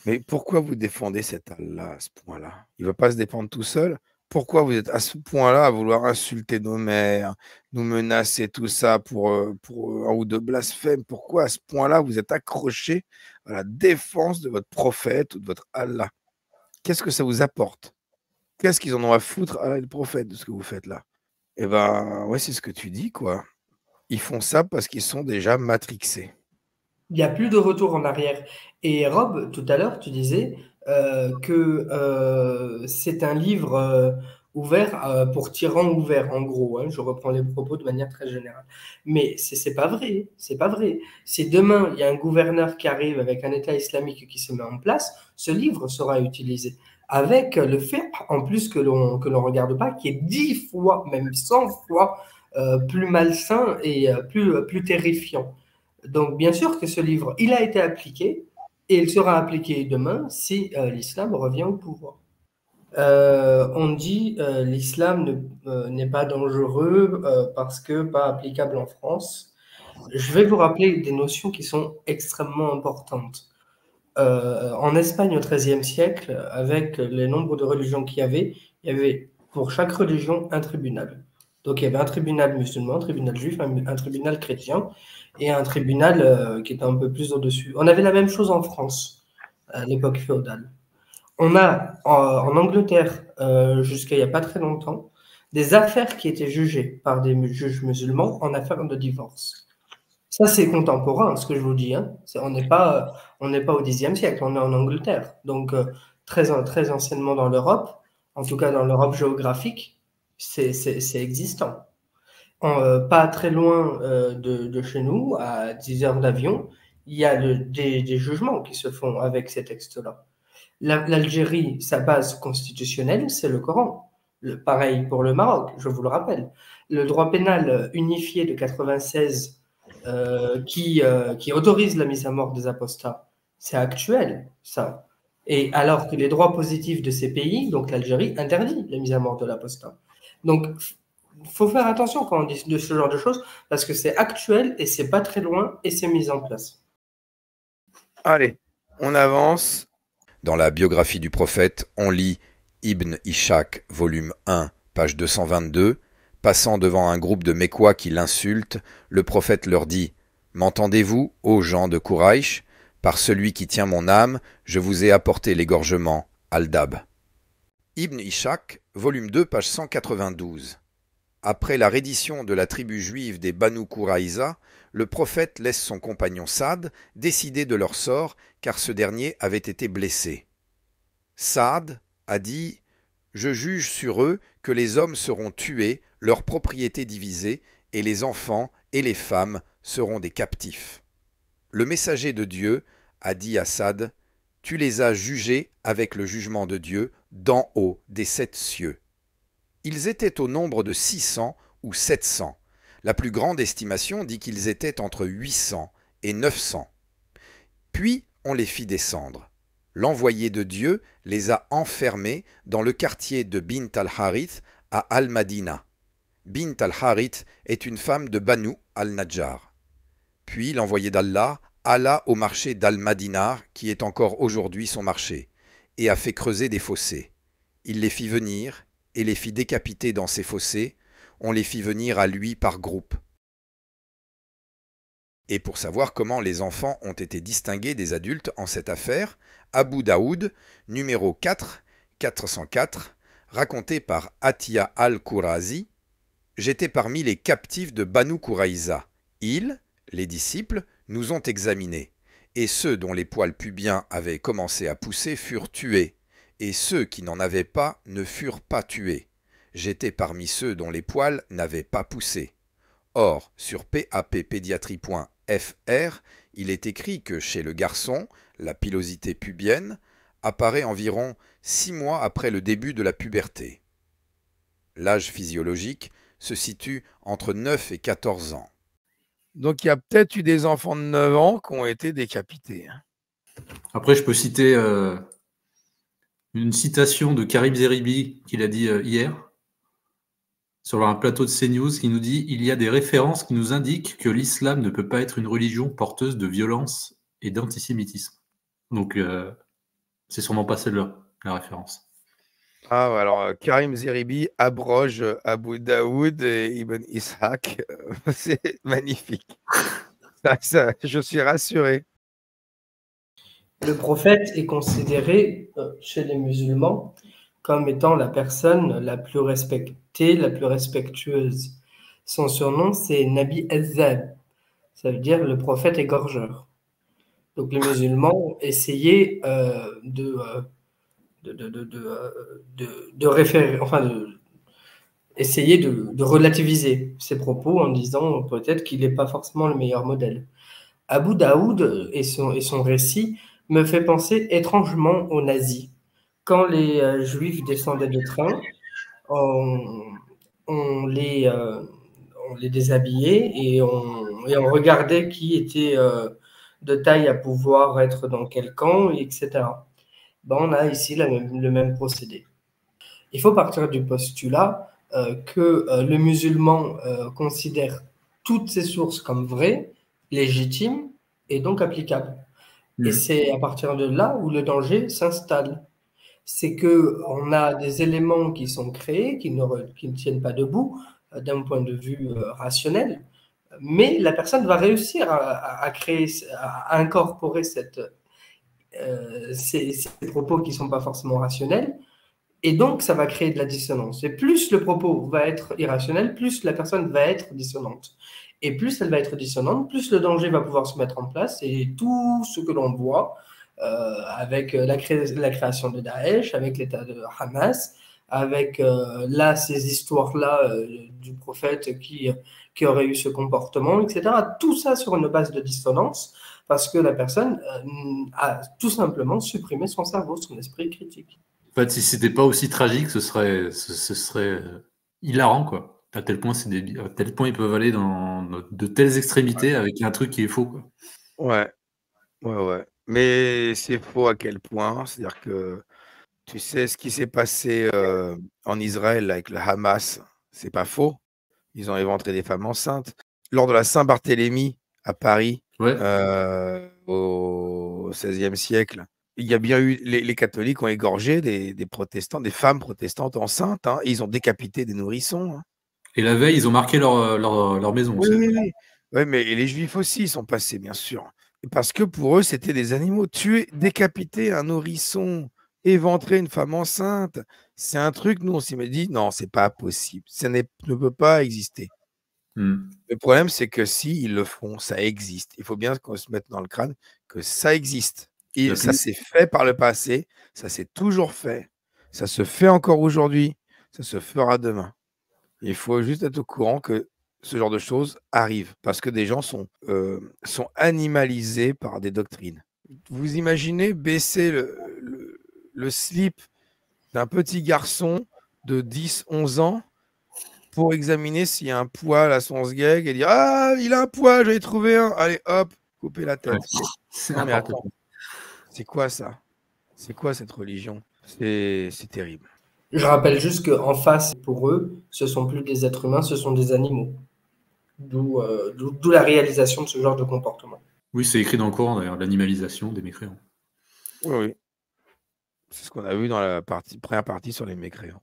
mais pourquoi vous défendez cet Allah à ce point-là? Il ne va pas se défendre tout seul? Pourquoi vous êtes à ce point-là à vouloir insulter nos mères, nous menacer, tout ça pour un ou deux blasphèmes? Pourquoi à ce point-là vous êtes accrochés à la défense de votre prophète ou de votre Allah? Qu'est-ce que ça vous apporte? Qu'est-ce qu'ils en ont à foutre, Allah et le prophète, de ce que vous faites là? Eh ben, ouais, c'est ce que tu dis, quoi. Ils font ça parce qu'ils sont déjà matrixés. Il n'y a plus de retour en arrière. Et Rob, tout à l'heure, tu disais que c'est un livre ouvert pour tyrans ouverts, en gros. Je reprends les propos de manière très générale. Mais c'est pas vrai. C'est pas vrai. Si demain, il y a un gouverneur qui arrive avec un État islamique qui se met en place, ce livre sera utilisé. Avec le fait, en plus, que l'on regarde pas, qui est 10 fois, même 100 fois plus malsain et plus terrifiant. Donc, bien sûr que ce livre, il a été appliqué et il sera appliqué demain si l'islam revient au pouvoir. On dit l'islam n'est pas dangereux parce que pas applicable en France. Je vais vous rappeler des notions qui sont extrêmement importantes. En Espagne au XIIIe siècle, avec les nombres de religions qu'il y avait pour chaque religion un tribunal. Donc il y avait un tribunal musulman, un tribunal juif, un tribunal chrétien et un tribunal qui était un peu plus au-dessus. On avait la même chose en France à l'époque féodale. On a en Angleterre, jusqu'à il n'y a pas très longtemps, des affaires qui étaient jugées par des juges musulmans en affaires de divorce. Ça, c'est contemporain, ce que je vous dis. On n'est pas au Xe siècle, on est en Angleterre. Donc, très anciennement dans l'Europe, en tout cas dans l'Europe géographique, c'est existant. Pas très loin de chez nous, à 10 heures d'avion, il y a des jugements qui se font avec ces textes-là. L'Algérie, sa base constitutionnelle, c'est le Coran. Pareil pour le Maroc, je vous le rappelle. Le droit pénal unifié de 96 qui autorise la mise à mort des apostats. C'est actuel, ça. Et alors que les droits positifs de ces pays, donc l'Algérie, interdit la mise à mort de l'apostat. Donc, il faut faire attention quand on dit de ce genre de choses, parce que c'est actuel et c'est pas très loin et c'est mis en place. Allez, on avance. Dans la biographie du prophète, on lit Ibn Ishaq, volume 1, page 222. Passant devant un groupe de Mécois qui l'insultent, le prophète leur dit « M'entendez-vous, ô gens de Kouraïch ? Par celui qui tient mon âme, je vous ai apporté l'égorgement, Al-Dab. » Ibn Ishaq, volume 2, page 192. Après la reddition de la tribu juive des Banu Kouraïza, le prophète laisse son compagnon Saad décider de leur sort, car ce dernier avait été blessé. Saad a dit « Je juge sur eux que les hommes seront tués, leurs propriétés divisées, et les enfants et les femmes seront des captifs. » Le messager de Dieu a dit à Saad « Tu les as jugés avec le jugement de Dieu d'en haut des 7 cieux. » Ils étaient au nombre de 600 ou 700. La plus grande estimation dit qu'ils étaient entre 800 et 900. Puis on les fit descendre. L'envoyé de Dieu les a enfermés dans le quartier de Bint al-Harith à Al-Madina. Bint al-Harith est une femme de Banu al-Najjar. Puis l'envoyé d'Allah alla au marché d'Al-Madina, qui est encore aujourd'hui son marché, et a fait creuser des fossés. Il les fit venir et les fit décapiter dans ces fossés. On les fit venir à lui par groupe. Et pour savoir comment les enfants ont été distingués des adultes en cette affaire, Abu Daoud, numéro 4, 404, raconté par Atiya al-Qurazi, « J'étais parmi les captifs de Banu Kouraïza. Ils, les disciples, nous ont examinés, et ceux dont les poils pubiens avaient commencé à pousser furent tués, et ceux qui n'en avaient pas ne furent pas tués. J'étais parmi ceux dont les poils n'avaient pas poussé. » Or, sur pappédiatrie.fr, il est écrit que chez le garçon, la pilosité pubienne apparaît environ 6 mois après le début de la puberté. L'âge physiologique se situe entre 9 et 14 ans. Donc il y a peut-être eu des enfants de 9 ans qui ont été décapités. Après, je peux citer une citation de Karim Zeribi qu'il a dit hier sur un plateau de CNews qui nous dit « Il y a des références qui nous indiquent que l'islam ne peut pas être une religion porteuse de violence et d'antisémitisme. » Donc, c'est sûrement pas celle-là, la référence. Ah, ouais, alors Karim Zeribi abroge Abu Daoud et Ibn Ishaq. C'est magnifique. Je suis rassuré. Le prophète est considéré chez les musulmans comme étant la personne la plus respectée, la plus respectueuse. Son surnom, c'est Nabi Azzab. Ça veut dire le prophète égorgeur. Donc les musulmans essayaient essayer de relativiser ses propos en disant peut-être qu'il n'est pas forcément le meilleur modèle. Abu Daoud et son récit me fait penser étrangement aux nazis. Quand les juifs descendaient de train, on les déshabillait et on regardait qui était de taille à pouvoir être dans quel camp, etc. On a ici le même procédé. Il faut partir du postulat que le musulman considère toutes ces sources comme vraies, légitimes et donc applicables. Et c'est à partir de là où le danger s'installe. C'est qu'on a des éléments qui sont créés, qui ne tiennent pas debout d'un point de vue rationnel, mais la personne va réussir à incorporer ces propos qui ne sont pas forcément rationnels, et donc ça va créer de la dissonance. Et plus le propos va être irrationnel, plus la personne va être dissonante. Et plus elle va être dissonante, plus le danger va pouvoir se mettre en place, et tout ce que l'on voit avec la création de Daesh, avec l'État de Hamas, avec ces histoires-là du prophète qui aurait eu ce comportement, etc. Tout ça sur une base de dissonance, parce que la personne a tout simplement supprimé son cerveau, son esprit critique. En fait, si c'était pas aussi tragique, ce serait hilarant, quoi. À tel point ils peuvent aller dans de telles extrémités avec un truc qui est faux, quoi. Ouais. Mais c'est faux à quel point? C'est-à-dire que tu sais ce qui s'est passé en Israël avec le Hamas, c'est pas faux. Ils ont éventré des femmes enceintes. Lors de la Saint-Barthélemy à Paris, au XVIe siècle, il y a bien eu les catholiques ont égorgé des protestants, des femmes protestantes enceintes, hein, et ils ont décapité des nourrissons. Hein. Et la veille, ils ont marqué leur maison. Oui, mais et les juifs aussi, ils sont passés, bien sûr. Parce que pour eux, c'était des animaux. Tuer, décapiter un nourrisson, éventrer une femme enceinte, c'est un truc, nous, on s'est dit, non, c'est pas possible. Ça ne peut pas exister. Le problème, c'est que s'ils le font, ça existe. Il faut bien qu'on se mette dans le crâne que ça existe. Et ça s'est fait par le passé, ça s'est toujours fait, ça se fait encore aujourd'hui, ça se fera demain. Il faut juste être au courant que ce genre de choses arrive parce que des gens sont animalisés par des doctrines. Vous imaginez baisser le slip d'un petit garçon de 10-11 ans pour examiner s'il y a un poil à son sgeg et dire « Ah, il a un poil, j'en ai trouvé un. Allez, hop, couper la tête. » Non mais attends, c'est quoi ça? C'est quoi cette religion? C'est terrible. Je rappelle juste qu'en face, pour eux, ce ne sont plus des êtres humains, ce sont des animaux. D'où la réalisation de ce genre de comportement. Oui, c'est écrit dans le Coran, d'ailleurs, l'animalisation des mécréants. Oui. C'est ce qu'on a vu dans la première partie sur les mécréants.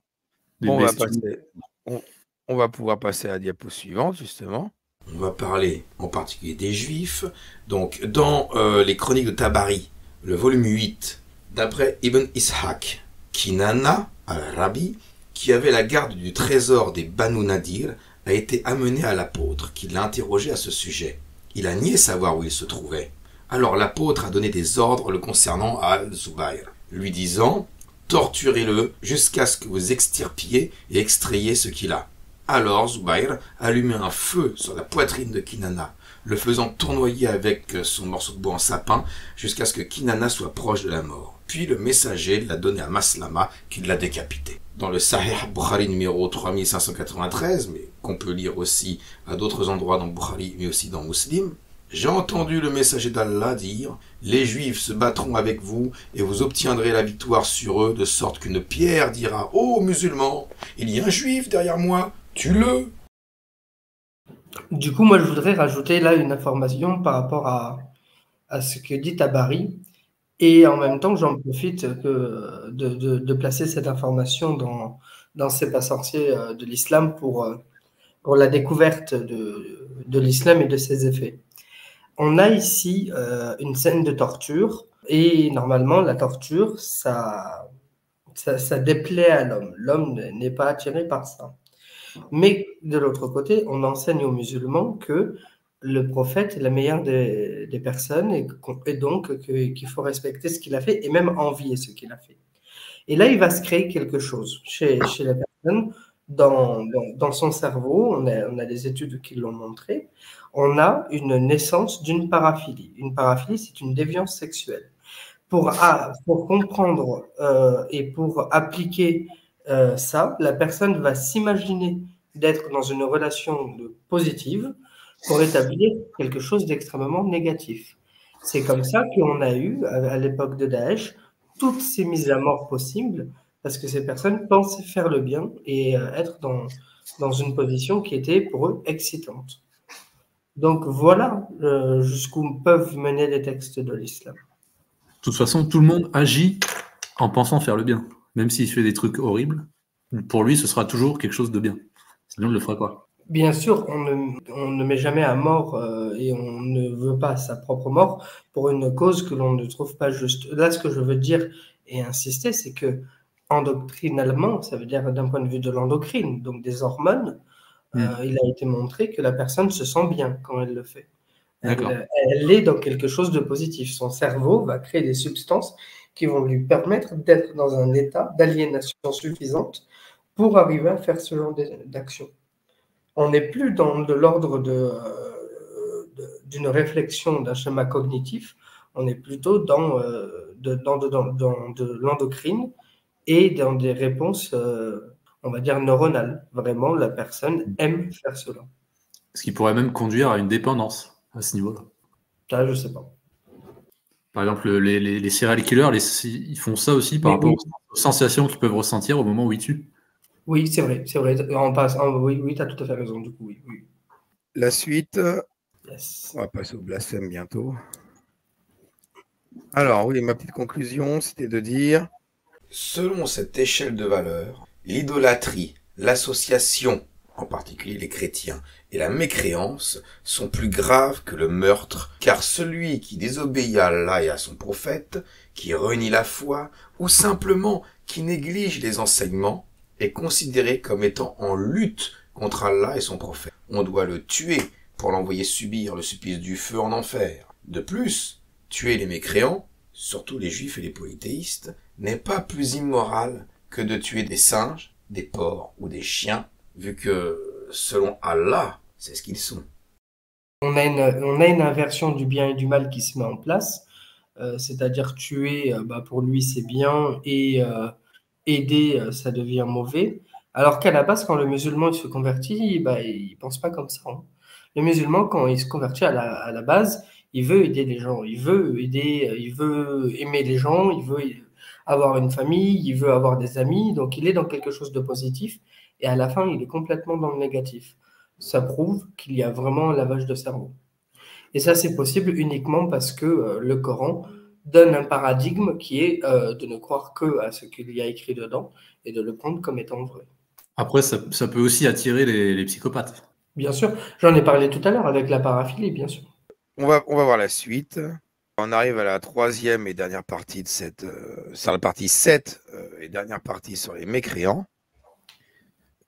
On va pouvoir passer à la diapo suivante, justement. On va parler en particulier des Juifs. Donc, dans les chroniques de Tabari, le volume 8, d'après Ibn Ishaq, Kinana, al-Rabi, qui avait la garde du trésor des Banu Nadir, a été amené à l'apôtre, qui l'a interrogé à ce sujet. Il a nié savoir où il se trouvait. Alors l'apôtre a donné des ordres le concernant à Al-Zubayr, lui disant « Torturez-le jusqu'à ce que vous extirpiez et extrayiez ce qu'il a. Alors Zubayr allumait un feu sur la poitrine de Kinana, le faisant tournoyer avec son morceau de bois en sapin jusqu'à ce que Kinana soit proche de la mort. Puis le messager l'a donné à Maslama qui l'a décapité. Dans le Sahih Bukhari numéro 3593, mais qu'on peut lire aussi à d'autres endroits dans Bukhari mais aussi dans Muslim, j'ai entendu le messager d'Allah dire « Les Juifs se battront avec vous et vous obtiendrez la victoire sur eux de sorte qu'une pierre dira « Ô musulmans, il y a un Juif derrière moi, tue-le » Du coup, moi, je voudrais rajouter là une information par rapport à ce que dit Tabari. Et en même temps, j'en profite de placer cette information dans ces pas sorciers de l'islam pour la découverte de l'islam et de ses effets. On a ici une scène de torture et normalement, la torture, ça déplaît à l'homme. L'homme n'est pas attiré par ça. Mais de l'autre côté, on enseigne aux musulmans que le prophète est la meilleure des personnes et donc qu'il faut respecter ce qu'il a fait et même envier ce qu'il a fait. Et là, il va se créer quelque chose chez la personne, dans son cerveau. On a des études qui l'ont montré. On a une naissance d'une paraphilie. Une paraphilie, c'est une déviance sexuelle. Pour comprendre et pour appliquer ça, la personne va s'imaginer d'être dans une relation positive pour établir quelque chose d'extrêmement négatif. C'est comme ça qu'on a eu, à l'époque de Daesh, toutes ces mises à mort possibles, parce que ces personnes pensaient faire le bien et être dans une position qui était pour eux excitante. Donc voilà jusqu'où peuvent mener les textes de l'islam. De toute façon, tout le monde agit en pensant faire le bien. Même s'il fait des trucs horribles, pour lui, ce sera toujours quelque chose de bien. Sinon, il ne le ferait pas. Bien sûr, on ne met jamais à mort et on ne veut pas sa propre mort pour une cause que l'on ne trouve pas juste. Là, ce que je veux dire et insister, c'est que endoctrinalement, ça veut dire d'un point de vue de l'endocrine, donc des hormones, il a été montré que la personne se sent bien quand elle le fait. Elle est dans quelque chose de positif. Son cerveau va créer des substances qui vont lui permettre d'être dans un état d'aliénation suffisante pour arriver à faire ce genre d'action. On n'est plus dans de l'ordre d'une réflexion, d'un schéma cognitif, on est plutôt dans de l'endocrine et dans des réponses, on va dire, neuronales. Vraiment, la personne aime faire cela. Ce qui pourrait même conduire à une dépendance à ce niveau-là. Ça, je ne sais pas. Par exemple, les serial killers, ils font ça aussi par rapport aux sensations qu'ils peuvent ressentir au moment où ils tuent. Oui, c'est vrai. Oui, tu as tout à fait raison, du coup, oui. La suite, Yes. on va passer au blasphème bientôt. Alors oui, ma petite conclusion, c'était de dire, selon cette échelle de valeurs, l'idolâtrie, l'association, en particulier les chrétiens, et la mécréance sont plus graves que le meurtre, car celui qui désobéit à Allah et à son prophète, qui renie la foi, ou simplement qui néglige les enseignements, est considéré comme étant en lutte contre Allah et son prophète. On doit le tuer pour l'envoyer subir le supplice du feu en enfer. De plus, tuer les mécréants, surtout les juifs et les polythéistes, n'est pas plus immoral que de tuer des singes, des porcs ou des chiens, vu que, selon Allah, c'est ce qu'ils sont. On a une inversion du bien et du mal qui se met en place, c'est-à-dire tuer, pour lui c'est bien, et aider, ça devient mauvais. Alors qu'à la base, quand le musulman il se convertit, il pense pas comme ça. Hein. Le musulman, quand il se convertit à la base, il veut aider les gens, il veut aimer les gens, il veut avoir une famille, il veut avoir des amis, donc il est dans quelque chose de positif, et à la fin, il est complètement dans le négatif. Ça prouve qu'il y a vraiment un lavage de cerveau. Et ça, c'est possible uniquement parce que le Coran donne un paradigme qui est de ne croire que à ce qu'il y a écrit dedans et de le prendre comme étant vrai. Après, ça peut aussi attirer les psychopathes. Bien sûr, j'en ai parlé tout à l'heure avec la paraphilie, bien sûr. On va voir la suite. On arrive à la troisième et dernière partie de sur la partie 7 et dernière partie sur les mécréants.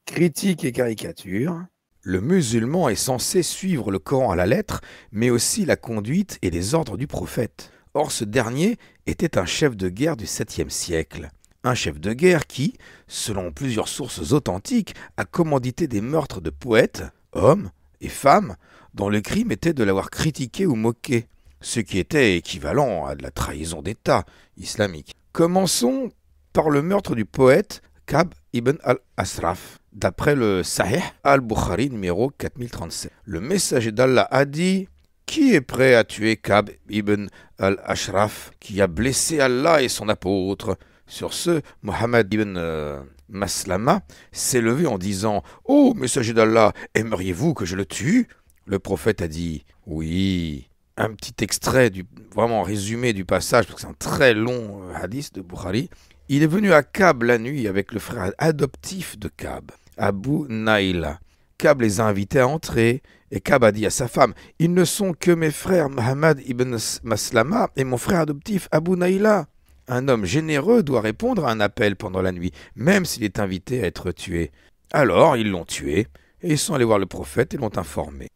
Critique et caricature. Le musulman est censé suivre le Coran à la lettre, mais aussi la conduite et les ordres du prophète. Or, ce dernier était un chef de guerre du 7e siècle. un chef de guerre qui, selon plusieurs sources authentiques, a commandité des meurtres de poètes, hommes et femmes, dont le crime était de l'avoir critiqué ou moqué, ce qui était équivalent à de la trahison d'État islamique. Commençons par le meurtre du poète Ka'b ibn al-Ashraf, d'après le Sahih al-Bukhari numéro 4037. Le messager d'Allah a dit: qui est prêt à tuer Ka'b ibn al-Ashraf, qui a blessé Allah et son apôtre? Sur ce, Mohammed ibn Maslama s'est levé en disant: ô messager d'Allah, aimeriez-vous que je le tue? Le prophète a dit: oui. Un petit extrait, vraiment résumé du passage, parce que c'est un très long hadith de Bukhari. Il est venu à Ka'b la nuit avec le frère adoptif de Ka'b, Abu Naïla. Ka'b les a invités à entrer, et Ka'b a dit à sa femme: ils ne sont que mes frères Mohammed ibn Maslama et mon frère adoptif Abu Naïla. Un homme généreux doit répondre à un appel pendant la nuit, même s'il est invité à être tué. Alors, ils l'ont tué, et ils sont allés voir le prophète et l'ont informé.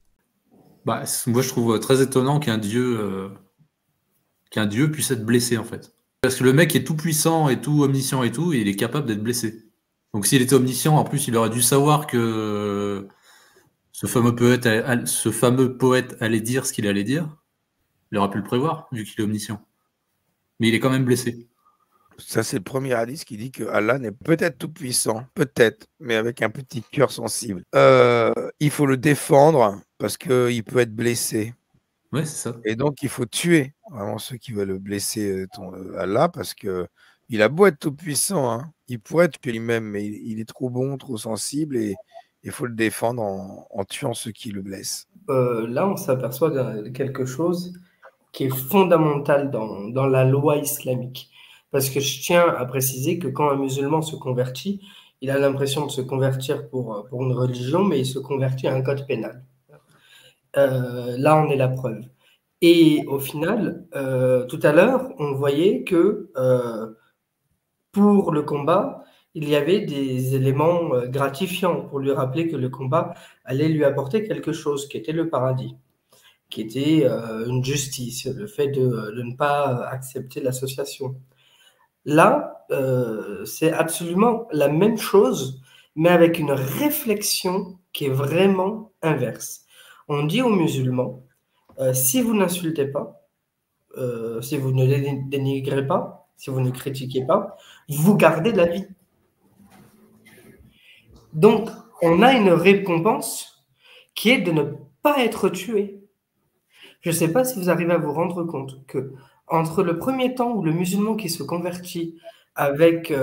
Bah, moi, je trouve très étonnant qu'un dieu puisse être blessé, en fait. Parce que le mec est tout puissant et tout omniscient et tout, et il est capable d'être blessé. Donc s'il était omniscient, en plus, il aurait dû savoir que ce fameux poète allait dire ce qu'il allait dire. Il aurait pu le prévoir, vu qu'il est omniscient. Mais il est quand même blessé. Ça, c'est le premier hadith qui dit que Allah n'est peut-être tout puissant, peut-être, mais avec un petit cœur sensible. Il faut le défendre parce qu'il peut être blessé. Ouais, c'est ça. Et donc, il faut tuer vraiment ceux qui veulent blesser Allah, parce que il a beau être tout puissant, hein, il pourrait être lui-même, mais il est trop bon, trop sensible, et il faut le défendre en tuant ceux qui le blessent. Là, on s'aperçoit de quelque chose qui est fondamental dans la loi islamique. Parce que je tiens à préciser que quand un musulman se convertit, il a l'impression de se convertir pour une religion, mais il se convertit à un code pénal. Là, on est la preuve. Et au final, tout à l'heure, on voyait que pour le combat, il y avait des éléments gratifiants pour lui rappeler que le combat allait lui apporter quelque chose, qui était le paradis, qui était une justice, le fait de ne pas accepter l'association. Là, c'est absolument la même chose, mais avec une réflexion qui est vraiment inverse. On dit aux musulmans, si vous n'insultez pas, si vous ne dénigrez pas, si vous ne critiquez pas, vous gardez la vie. Donc, on a une récompense qui est de ne pas être tué. Je ne sais pas si vous arrivez à vous rendre compte que entre le premier temps où le musulman qui se convertit avec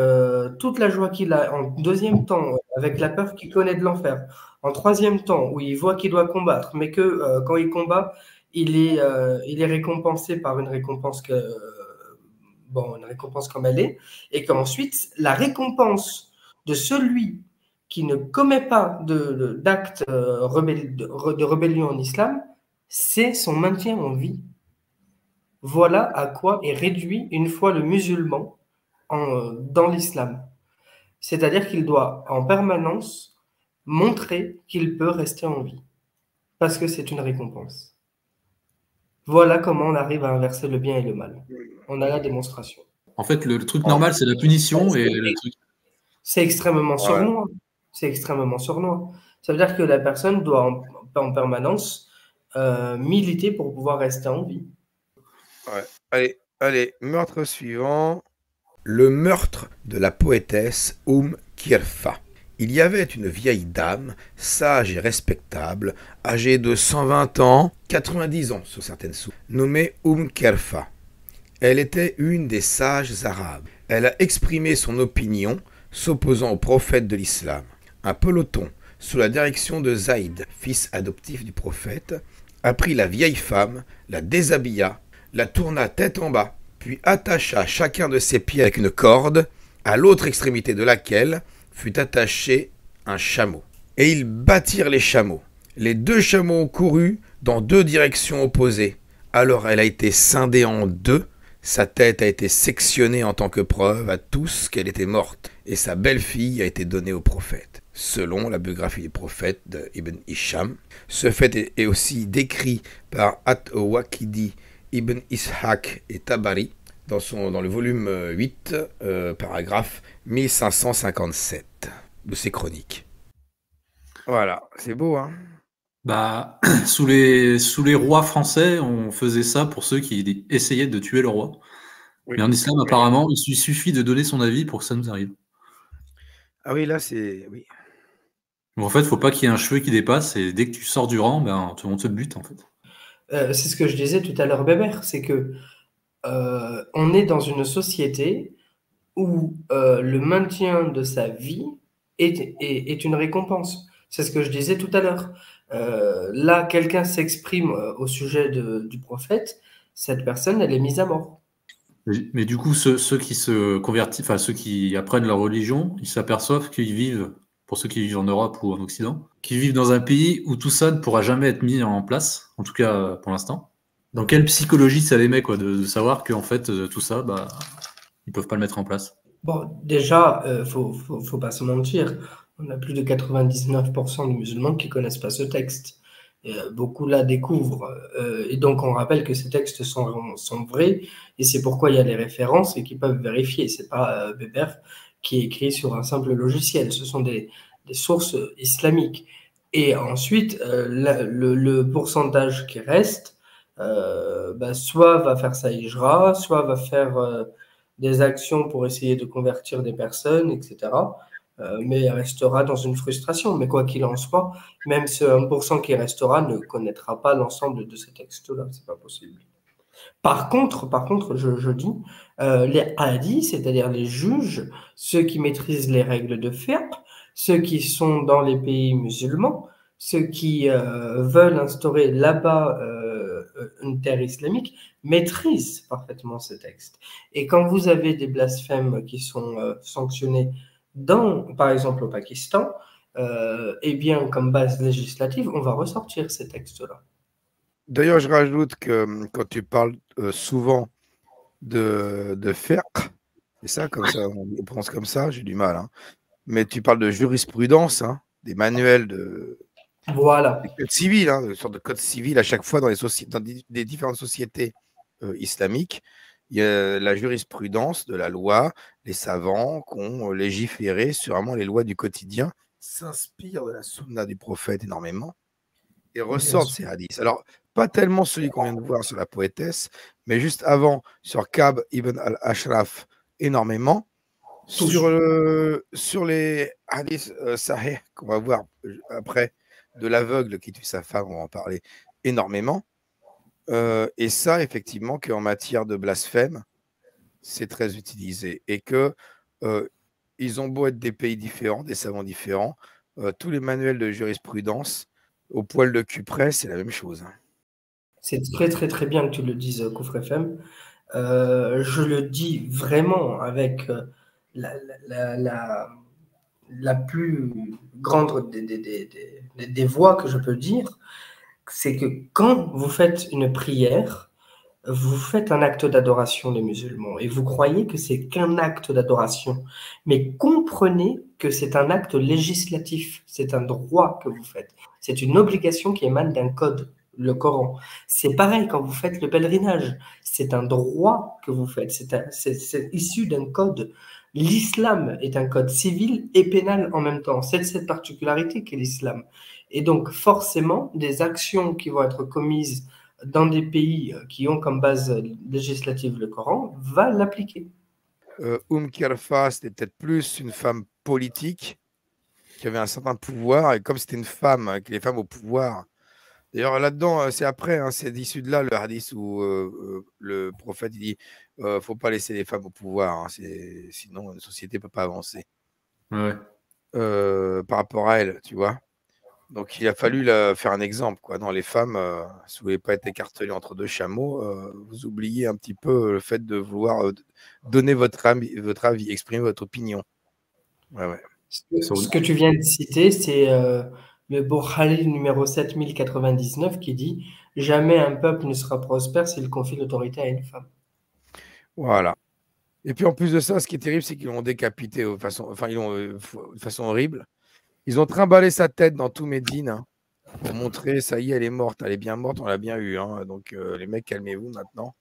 toute la joie qu'il a, en deuxième temps avec la peur qu'il connaît de l'enfer, en troisième temps où il voit qu'il doit combattre, mais que quand il combat, il est récompensé par une récompense une récompense comme elle est, et qu'ensuite la récompense de celui qui ne commet pas d'acte de rébellion en islam, c'est son maintien en vie. Voilà à quoi est réduit une fois le musulman dans l'islam. C'est-à-dire qu'il doit en permanence montrer qu'il peut rester en vie, parce que c'est une récompense. Voilà comment on arrive à inverser le bien et le mal. On a la démonstration. En fait, le truc normal, c'est la punition. C'est extrêmement sournois. C'est extrêmement sournois. Ça veut dire que la personne doit en permanence militer pour pouvoir rester en vie. Ouais. Allez, meurtre suivant. Le meurtre de la poétesse Kirfa. Il y avait une vieille dame, sage et respectable, âgée de 120 ans, 90 ans sur certaines sources, nommée Kirfa. Elle était une des sages arabes. Elle a exprimé son opinion s'opposant au prophète de l'islam. Un peloton, sous la direction de Zaïd, fils adoptif du prophète, a pris la vieille femme, la déshabilla, la tourna tête en bas, puis attacha chacun de ses pieds avec une corde, à l'autre extrémité de laquelle fut attaché un chameau. Et ils battirent les chameaux. Les deux chameaux ont couru dans deux directions opposées. Alors elle a été scindée en deux, sa tête a été sectionnée en tant que preuve à tous qu'elle était morte, et sa belle-fille a été donnée au prophète. Selon la biographie du prophète de Ibn Hisham, ce fait est aussi décrit par At-Waqidi, Ibn Ishaq et Tabari dans le volume 8, paragraphe 1557 de ses chroniques. Voilà, c'est beau, hein? Bah, sous les rois français, on faisait ça pour ceux qui essayaient de tuer le roi. Oui. Mais en islam, apparemment, il suffit de donner son avis pour que ça nous arrive. Ah oui, là, c'est... Oui. Donc, en fait, il ne faut pas qu'il y ait un cheveu qui dépasse, et dès que tu sors du rang, ben, on te bute, en fait. C'est ce que je disais tout à l'heure, Bébert, c'est que on est dans une société où le maintien de sa vie est une récompense. C'est ce que je disais tout à l'heure. Là, quelqu'un s'exprime au sujet du prophète, cette personne, elle est mise à mort. Mais du coup, ceux qui se convertissent, enfin ceux qui apprennent leur religion, ils s'aperçoivent qu'ils vivent, pour ceux qui vivent en Europe ou en Occident, qu'ils vivent dans un pays où tout ça ne pourra jamais être mis en place, en tout cas pour l'instant. Dans quelle psychologie ça les met, quoi, de savoir qu'en fait, tout ça, bah, ils peuvent pas le mettre en place. Bon, déjà, faut pas se mentir, on a plus de 99% de musulmans qui connaissent pas ce texte. Beaucoup la découvrent. Et donc, on rappelle que ces textes sont vrais, et c'est pourquoi il y a les références et qu'ils peuvent vérifier. C'est pas Bébert qui écrit sur un simple logiciel. Ce sont des sources islamiques. Et ensuite, le pourcentage qui reste, soit va faire sa hijra, soit va faire des actions pour essayer de convertir des personnes, etc. Mais elle restera dans une frustration. Mais quoi qu'il en soit, même ce 1% qui restera ne connaîtra pas l'ensemble de ces textes-là. C'est pas possible. Par contre, je dis, les hadiths, c'est-à-dire les juges, ceux qui maîtrisent les règles de fiqh, ceux qui sont dans les pays musulmans, ceux qui veulent instaurer là-bas une terre islamique, maîtrisent parfaitement ce texte. Et quand vous avez des blasphèmes qui sont sanctionnés par exemple au Pakistan, eh bien, comme base législative, on va ressortir ces textes-là. D'ailleurs, je rajoute que quand tu parles souvent de fiqh, c'est ça, comme ça, on prononce comme ça, j'ai du mal, hein. Mais tu parles de jurisprudence, hein, des manuels Voilà. des codes civils, hein, une sorte de code civil à chaque fois dans des différentes sociétés islamiques. Il y a la jurisprudence de la loi, les savants qui ont légiféré sur vraiment les lois du quotidien, s'inspirent de la sunna du prophète énormément et ressortent ces hadiths. Alors, pas tellement celui qu'on vient de voir sur la poétesse, mais juste avant, sur Ka'b ibn al-Ashraf, énormément. Sur les hadiths sahih qu'on va voir après, de l'aveugle qui tue sa femme, on va en parler énormément. Et ça, effectivement, qu'en matière de blasphème, c'est très utilisé. Et que ils ont beau être des pays différents, des savants différents, tous les manuels de jurisprudence, au poil de cul près, c'est la même chose. C'est très, très, très bien que tu le dises, Koufr FM. Je le dis vraiment avec la plus grande des voix que je peux dire, c'est que quand vous faites une prière, vous faites un acte d'adoration, les musulmans, et vous croyez que c'est qu'un acte d'adoration. Mais comprenez que c'est un acte législatif, c'est un droit que vous faites. C'est une obligation qui émane d'un code, le Coran. C'est pareil quand vous faites le pèlerinage, c'est un droit que vous faites, c'est issu d'un code. L'islam est un code civil et pénal en même temps. C'est cette particularité qu'est l'islam. Et donc, forcément, des actions qui vont être commises dans des pays qui ont comme base législative le Coran, va l'appliquer. Kirfa, c'était peut-être plus une femme politique qui avait un certain pouvoir, et comme c'était une femme, avec les femmes au pouvoir. D'ailleurs, là-dedans, c'est après, hein, c'est issu de là le hadith où le prophète il dit faut pas laisser les femmes au pouvoir, hein, sinon une société ne peut pas avancer. Ouais. Par rapport à elle, tu vois. Donc, il a fallu faire un exemple, quoi. Non, les femmes, si vous ne voulez pas être écartelées entre deux chameaux, vous oubliez un petit peu le fait de vouloir donner votre avis, exprimer votre opinion. Ouais, ouais. Ce que tu viens de citer, c'est le Bukhari numéro 7099 qui dit « Jamais un peuple ne sera prospère s'il confie l'autorité à une femme. » Voilà. Et puis, en plus de ça, ce qui est terrible, c'est qu'ils l'ont décapité de façon horrible. Ils ont trimballé sa tête dans tout Médine, hein, pour montrer, ça y est, elle est morte, elle est bien morte, on l'a bien eu. Hein. Donc, les mecs, calmez-vous maintenant.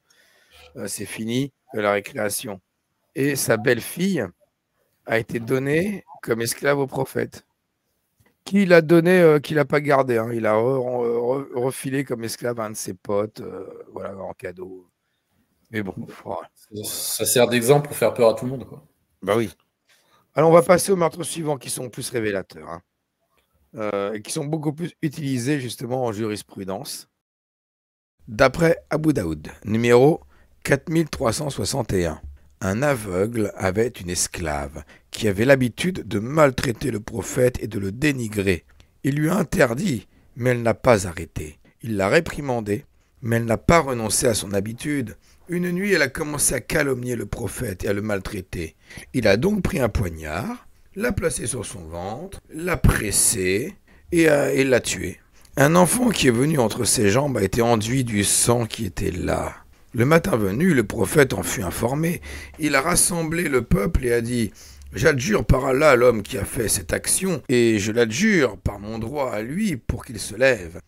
c'est fini la récréation. Et sa belle-fille a été donnée comme esclave au prophète. Qui l'a donné, qui l'a pas gardé. Hein. Il a refilé comme esclave à un de ses potes, voilà, en cadeau. Mais bon, voilà. Ça sert d'exemple pour faire peur à tout le monde, quoi. Bah oui. Alors, on va passer aux meurtres suivants qui sont plus révélateurs, hein, et qui sont beaucoup plus utilisés justement en jurisprudence. D'après Abu Daoud, numéro 4361, un aveugle avait une esclave qui avait l'habitude de maltraiter le prophète et de le dénigrer. Il lui a interdit, mais elle n'a pas arrêté. Il l'a réprimandée, mais elle n'a pas renoncé à son habitude. Une nuit, elle a commencé à calomnier le prophète et à le maltraiter. Il a donc pris un poignard, l'a placé sur son ventre, l'a pressé et l'a tué. Un enfant qui est venu entre ses jambes a été enduit du sang qui était là. Le matin venu, le prophète en fut informé. Il a rassemblé le peuple et a dit « J'adjure par Allah l'homme qui a fait cette action, et je l'adjure par mon droit à lui pour qu'il se lève. »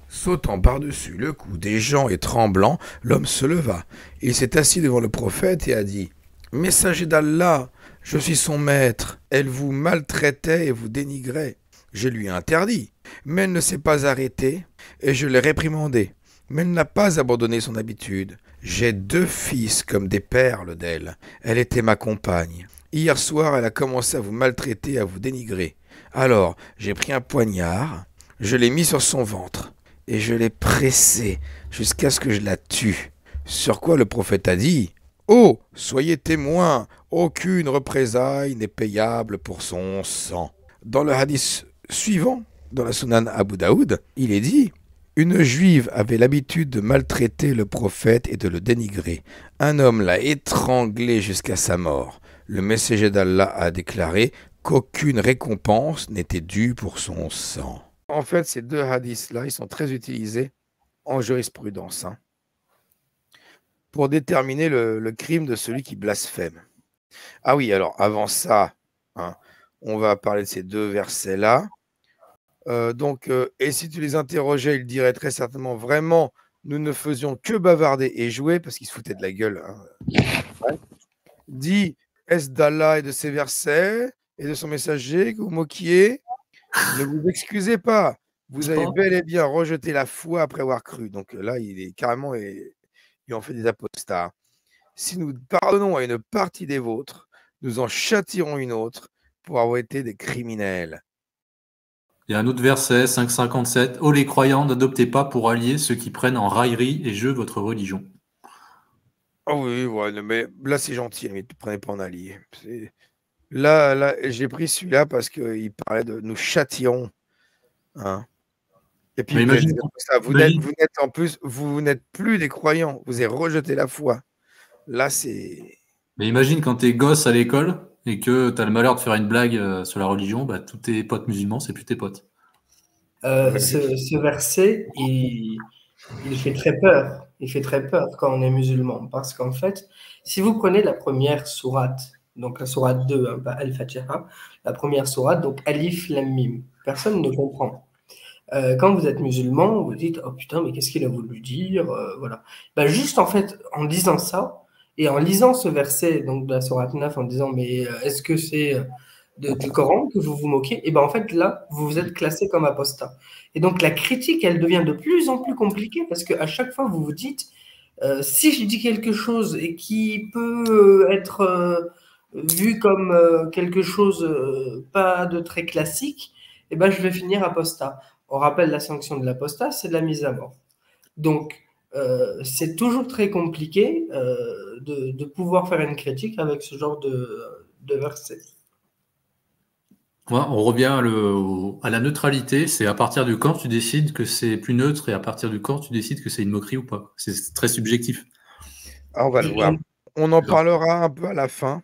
Sautant par-dessus le cou des gens et tremblant, l'homme se leva. Il s'est assis devant le prophète et a dit « Messager d'Allah, je suis son maître. Elle vous maltraitait et vous dénigrait. Je lui ai interdit, mais elle ne s'est pas arrêtée et je l'ai réprimandée. Mais elle n'a pas abandonné son habitude. J'ai 2 fils comme des perles d'elle. Elle était ma compagne. Hier soir, elle a commencé à vous maltraiter, à vous dénigrer. Alors, j'ai pris un poignard, je l'ai mis sur son ventre et je l'ai pressée jusqu'à ce que je la tue. Sur quoi le prophète a dit « Oh, soyez témoins, aucune représailles n'est payable pour son sang. » Dans le hadith suivant, dans la Sunan Abu Daoud, il est dit « Une juive avait l'habitude de maltraiter le prophète et de le dénigrer. Un homme l'a étranglé jusqu'à sa mort. Le messager d'Allah a déclaré qu'aucune récompense n'était due pour son sang. » En fait, ces 2 hadiths-là, ils sont très utilisés en jurisprudence, hein, pour déterminer le crime de celui qui blasphème. Ah oui, alors avant ça, hein, on va parler de ces 2 versets-là. Et si tu les interrogeais, ils diraient très certainement vraiment, nous ne faisions que bavarder et jouer, parce qu'ils se foutaient de la gueule. Hein. Ouais. Dit, est-ce d'Allah et de ses versets et de son messager que vous moquiez? Ne vous excusez pas, vous avez bel et bien rejeté la foi après avoir cru. Donc là, il est carrément, il en fait des apostats. Si nous pardonnons à une partie des vôtres, nous en châtirons une autre pour avoir été des criminels. Il y a un autre verset, 5,57. « Ô les croyants, n'adoptez pas pour alliés ceux qui prennent en raillerie et jeu votre religion. » Ah oui, ouais, mais là c'est gentil, mais ne prenez pas en allié. Là j'ai pris celui-là parce qu'il parlait de nous châtirons. Hein. Et puis vous n'êtes plus des croyants, vous avez rejeté la foi. Là c'est... Mais imagine quand t'es gosse à l'école et que t'as le malheur de faire une blague sur la religion, bah, tous tes potes musulmans, c'est plus tes potes. Ce verset, il fait très peur. Il fait très peur quand on est musulman. Parce qu'en fait, si vous prenez la première sourate, donc la sourate 2, hein, Al-Fatiha, la première sourate, donc Alif Lam Mim, personne ne comprend. Quand vous êtes musulman, vous dites « Oh putain, mais qu'est-ce qu'il a voulu dire ?» Voilà. Ben, juste en fait, en disant ça, et en lisant ce verset donc de la sourate 9, en disant « Mais est-ce que c'est du Coran que vous vous moquez ?» Et ben en fait, là, vous êtes classé comme apostat. Et donc, la critique, elle devient de plus en plus compliquée parce qu'à chaque fois, vous vous dites si je dis quelque chose et qui peut être vu comme quelque chose pas de très classique, eh ben, je vais finir apostat. On rappelle la sanction de l'apostat, c'est de la mise à mort. Donc, c'est toujours très compliqué de pouvoir faire une critique avec ce genre de verset. Ouais, on revient à la neutralité. C'est à partir du quand tu décides que c'est plus neutre et à partir du quand tu décides que c'est une moquerie ou pas. C'est très subjectif. Ah, on va le voir. On en parlera un peu à la fin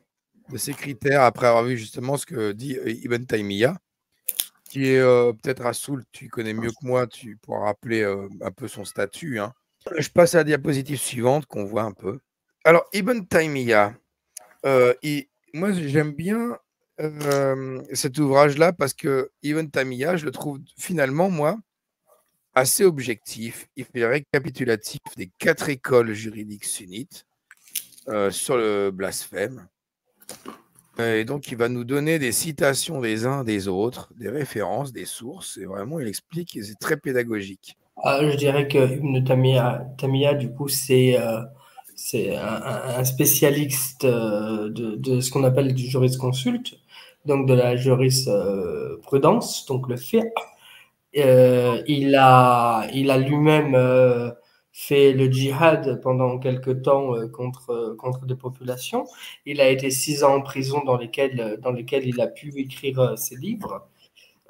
de ces critères après avoir vu justement ce que dit Ibn Taymiyyah, qui est peut-être Rassoul, tu connais mieux que moi, tu pourras rappeler un peu son statut. Hein. Je passe à la diapositive suivante qu'on voit un peu. Alors, Ibn Taymiyyah, moi j'aime bien cet ouvrage-là parce que Ibn Taymiyyah, je le trouve finalement, moi, assez objectif. Il fait récapitulatif des 4 écoles juridiques sunnites sur le blasphème. Et donc, il va nous donner des citations des uns des autres, des références, des sources. Et vraiment, il explique et c'est très pédagogique. Je dirais que Ibn Tamiya, du coup, c'est un spécialiste de ce qu'on appelle du jurisconsulte, donc de la jurisprudence, donc le fiqh. Il a lui-même fait le djihad pendant quelque temps contre des populations. Il a été 6 ans en prison dans lesquels il a pu écrire ses livres.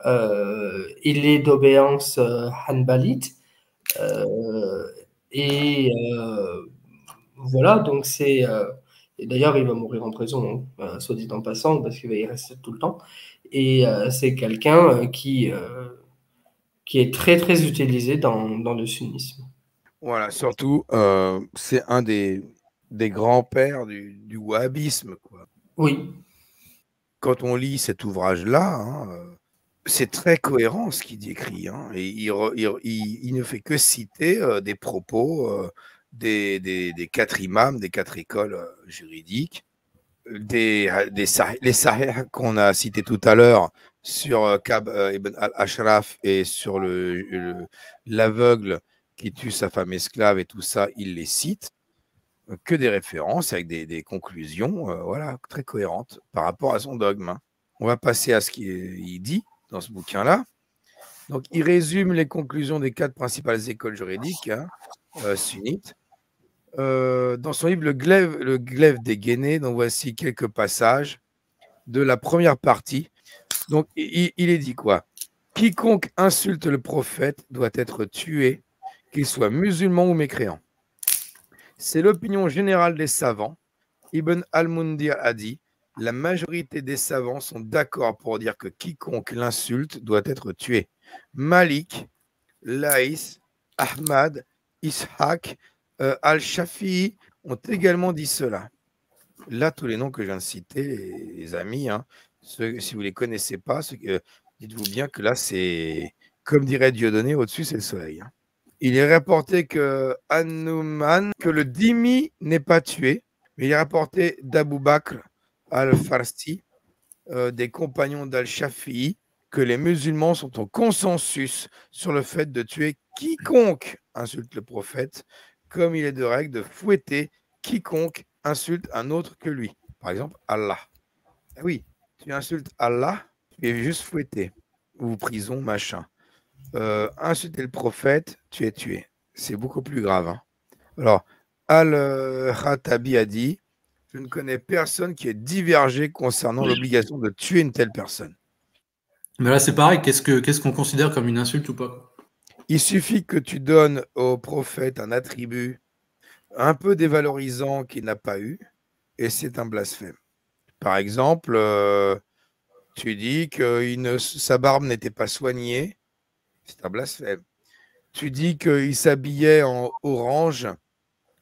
Il est d'obéissance hanbalite. Et voilà, donc c'est. Et d'ailleurs, il va mourir en prison, soit dit en passant, parce qu'il va y rester tout le temps. Et c'est quelqu'un qui est très, très utilisé dans le sunnisme. Voilà, surtout, c'est un des grands-pères du wahhabisme, quoi. Oui. Quand on lit cet ouvrage-là, hein, c'est très cohérent ce qu'il décrit. Hein, et il ne fait que citer des propos des 4 imams, des 4 écoles juridiques, les sahih qu'on a cités tout à l'heure sur Ka'b ibn al-Ashraf et sur l'aveugle qui tue sa femme esclave et tout ça, il les cite. Que des références avec des conclusions voilà, très cohérentes par rapport à son dogme. Hein. On va passer à ce qu'il dit dans ce bouquin-là. Donc, il résume les conclusions des 4 principales écoles juridiques sunnites. Dans son livre Le glaive des Guénés, donc voici quelques passages de la première partie. Donc, il est dit quoi? Quiconque insulte le prophète doit être tué, qu'il soit musulman ou mécréant. C'est l'opinion générale des savants. Ibn al-Mundhir a dit « La majorité des savants sont d'accord pour dire que quiconque l'insulte doit être tué. » Malik, Laïs, Ahmad, Ishaq, Al-Shafi'i ont également dit cela. Là, tous les noms que je viens de citer, les amis, hein, si vous ne les connaissez pas, dites-vous bien que là, c'est, comme dirait Dieudonné, au-dessus, c'est le soleil. Hein. Il est rapporté que An-Nu'man, que le dhimmi n'est pas tué, mais il est rapporté d'Abu Bakr al-Farsi, des compagnons d'Al-Shafi'i, que les musulmans sont en consensus sur le fait de tuer quiconque insulte le prophète, comme il est de règle de fouetter quiconque insulte un autre que lui. Par exemple, Allah. Oui, tu insultes Allah, tu es juste fouetté, ou prison, machin. Insulter le prophète, tu es tué. C'est beaucoup plus grave. Hein. Alors, Al-Khatabi a dit « Je ne connais personne qui ait divergé concernant l'obligation de tuer une telle personne. » Mais là, c'est pareil. Qu'est-ce qu'on considère comme une insulte ou pas? Il suffit que tu donnes au prophète un attribut un peu dévalorisant qu'il n'a pas eu, et c'est un blasphème. Par exemple, tu dis que sa barbe n'était pas soignée, c'est un blasphème. Tu dis qu'il s'habillait en orange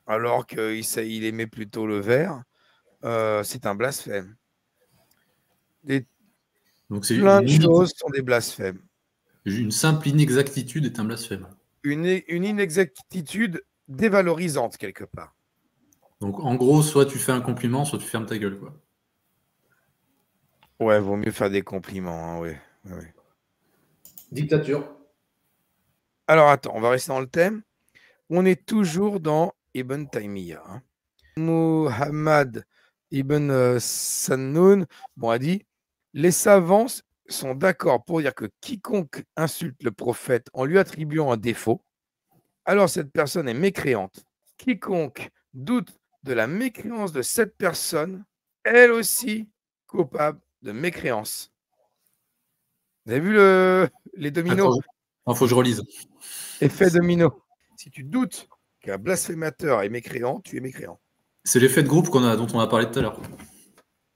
alors qu'il aimait plutôt le vert, c'est un blasphème. Donc plein de choses sont des blasphèmes. Une simple inexactitude est un blasphème. Une inexactitude dévalorisante quelque part. Donc en gros, soit tu fais un compliment, soit tu fermes ta gueule, quoi. Ouais, vaut mieux faire des compliments, hein, ouais. Dictature. Alors attends, on va rester dans le thème. On est toujours dans Ibn Taymiyyah. Hein. Muhammad ibn Sannoun a dit « Les savants sont d'accord pour dire que quiconque insulte le prophète en lui attribuant un défaut, alors cette personne est mécréante. Quiconque doute de la mécréance de cette personne, elle aussi coupable de mécréance. » Vous avez vu les dominos? Il faut que je relise. Effet domino. Si tu doutes qu'un blasphémateur est mécréant, tu es mécréant. C'est l'effet de groupe dont on a parlé tout à l'heure.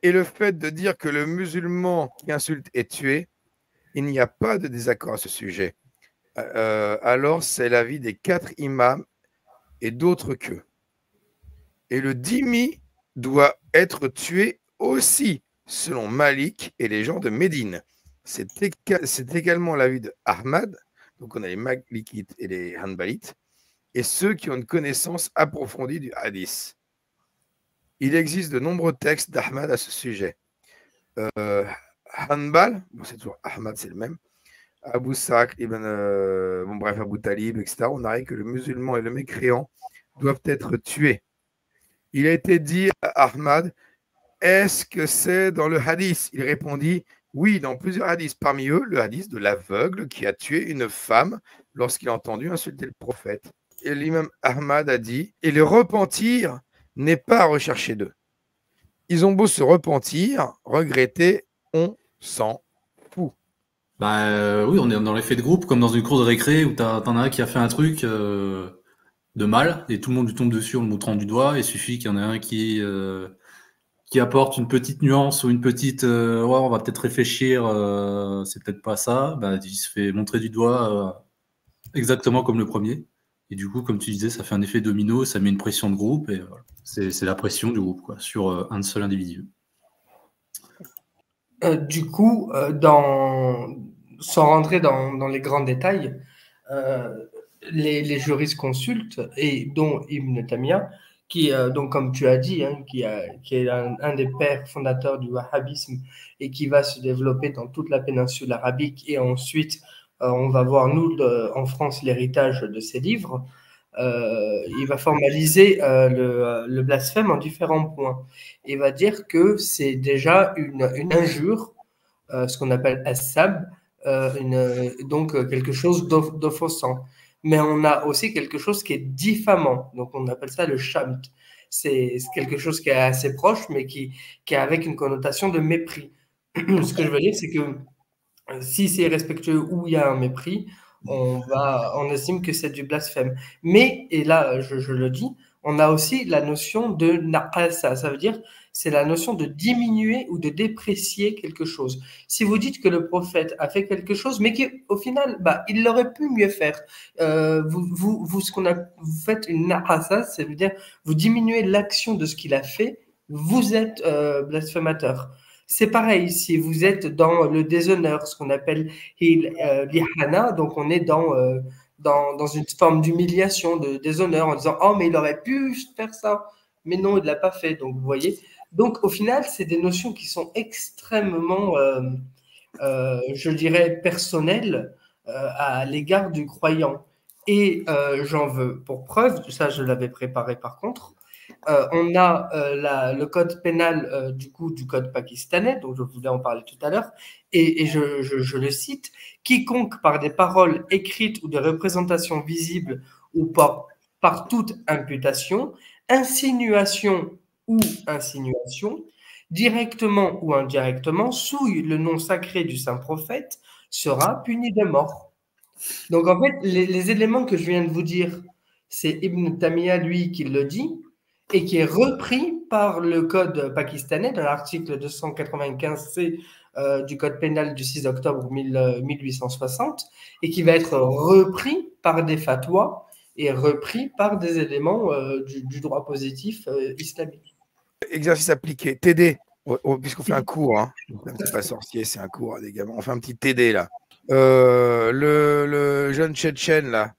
Et le fait de dire que le musulman qui insulte est tué, il n'y a pas de désaccord à ce sujet. Alors, c'est l'avis des 4 imams et d'autres qu'eux. Et le dhimmi doit être tué aussi, selon Malik et les gens de Médine. C'est également l'avis de Ahmad, donc on a les Malikites et les Hanbalites, et ceux qui ont une connaissance approfondie du hadith. Il existe de nombreux textes d'Ahmad à ce sujet. Hanbal, bon, c'est toujours Ahmad, c'est le même. Abu Sakr, Abu Talib, etc. On arrive que le musulman et le mécréant doivent être tués. Il a été dit à Ahmad, est-ce que c'est dans le hadith? Il répondit, oui, dans plusieurs hadiths. Parmi eux, le hadith de l'aveugle qui a tué une femme lorsqu'il a entendu insulter le prophète. Et l'imam Ahmad a dit, et le repentir n'est pas à rechercher d'eux. Ils ont beau se repentir, regretter, on s'en fout. Oui, on est dans l'effet de groupe, comme dans une cour de récré où t'en as un qui a fait un truc de mal et tout le monde lui tombe dessus en le montrant du doigt. Il suffit qu'il y en ait un qui apporte une petite nuance ou une petite on va peut-être réfléchir, c'est peut-être pas ça. Il se fait montrer du doigt exactement comme le premier. Et du coup, comme tu disais, ça fait un effet domino, ça met une pression de groupe et voilà. C'est la pression du groupe quoi, sur un seul individu. Du coup, sans rentrer dans les grands détails, les jurisconsultes, et dont Ibn Taymiyyah, qui, donc, comme tu as dit, qui est un des pères fondateurs du wahhabisme et qui va se développer dans toute la péninsule arabique, et ensuite, on va voir, nous, en France, l'héritage de ses livres. Il va formaliser le blasphème en différents points. Il va dire que c'est déjà une injure, ce qu'on appelle as-sab, donc quelque chose d'offensant. Mais on a aussi quelque chose qui est diffamant, donc on appelle ça le shamt. C'est quelque chose qui est assez proche, mais qui est avec une connotation de mépris. Ce que je veux dire, c'est que si c'est respectueux ou il y a un mépris, on estime que c'est du blasphème. Mais, et là, je le dis, on a aussi la notion de naqasa. Ça veut dire, c'est la notion de diminuer ou de déprécier quelque chose. Si vous dites que le prophète a fait quelque chose, mais qu'au final, il aurait pu mieux faire, vous faites une naqasa, ça veut dire, vous diminuez l'action de ce qu'il a fait, vous êtes blasphémateur. C'est pareil, si vous êtes dans le déshonneur, ce qu'on appelle l'ihana, donc on est dans une forme d'humiliation, de déshonneur, en disant « Oh, mais il aurait pu faire ça !» Mais non, il ne l'a pas fait, donc vous voyez. Donc au final, c'est des notions qui sont extrêmement, je dirais, personnelles à l'égard du croyant. Et j'en veux pour preuve, ça je l'avais préparé par contre, on a le code pénal du code pakistanais, dont je voulais en parler tout à l'heure, et je le cite, « Quiconque par des paroles écrites ou des représentations visibles ou par toute imputation, insinuation ou insinuation, directement ou indirectement, souille le nom sacré du saint prophète, sera puni de mort. » Donc en fait, les éléments que je viens de vous dire, c'est Ibn Taymiyyah, lui, qui le dit, et qui est repris par le code pakistanais dans l'article 295C du code pénal du 6 octobre 1860, et qui va être repris par des fatwas et repris par des éléments du droit positif islamique. Exercice appliqué, TD, puisqu'on fait un cours, c'est pas sorcier, c'est un cours, des gamins. On fait un petit TD là. Le jeune Tchétchène là,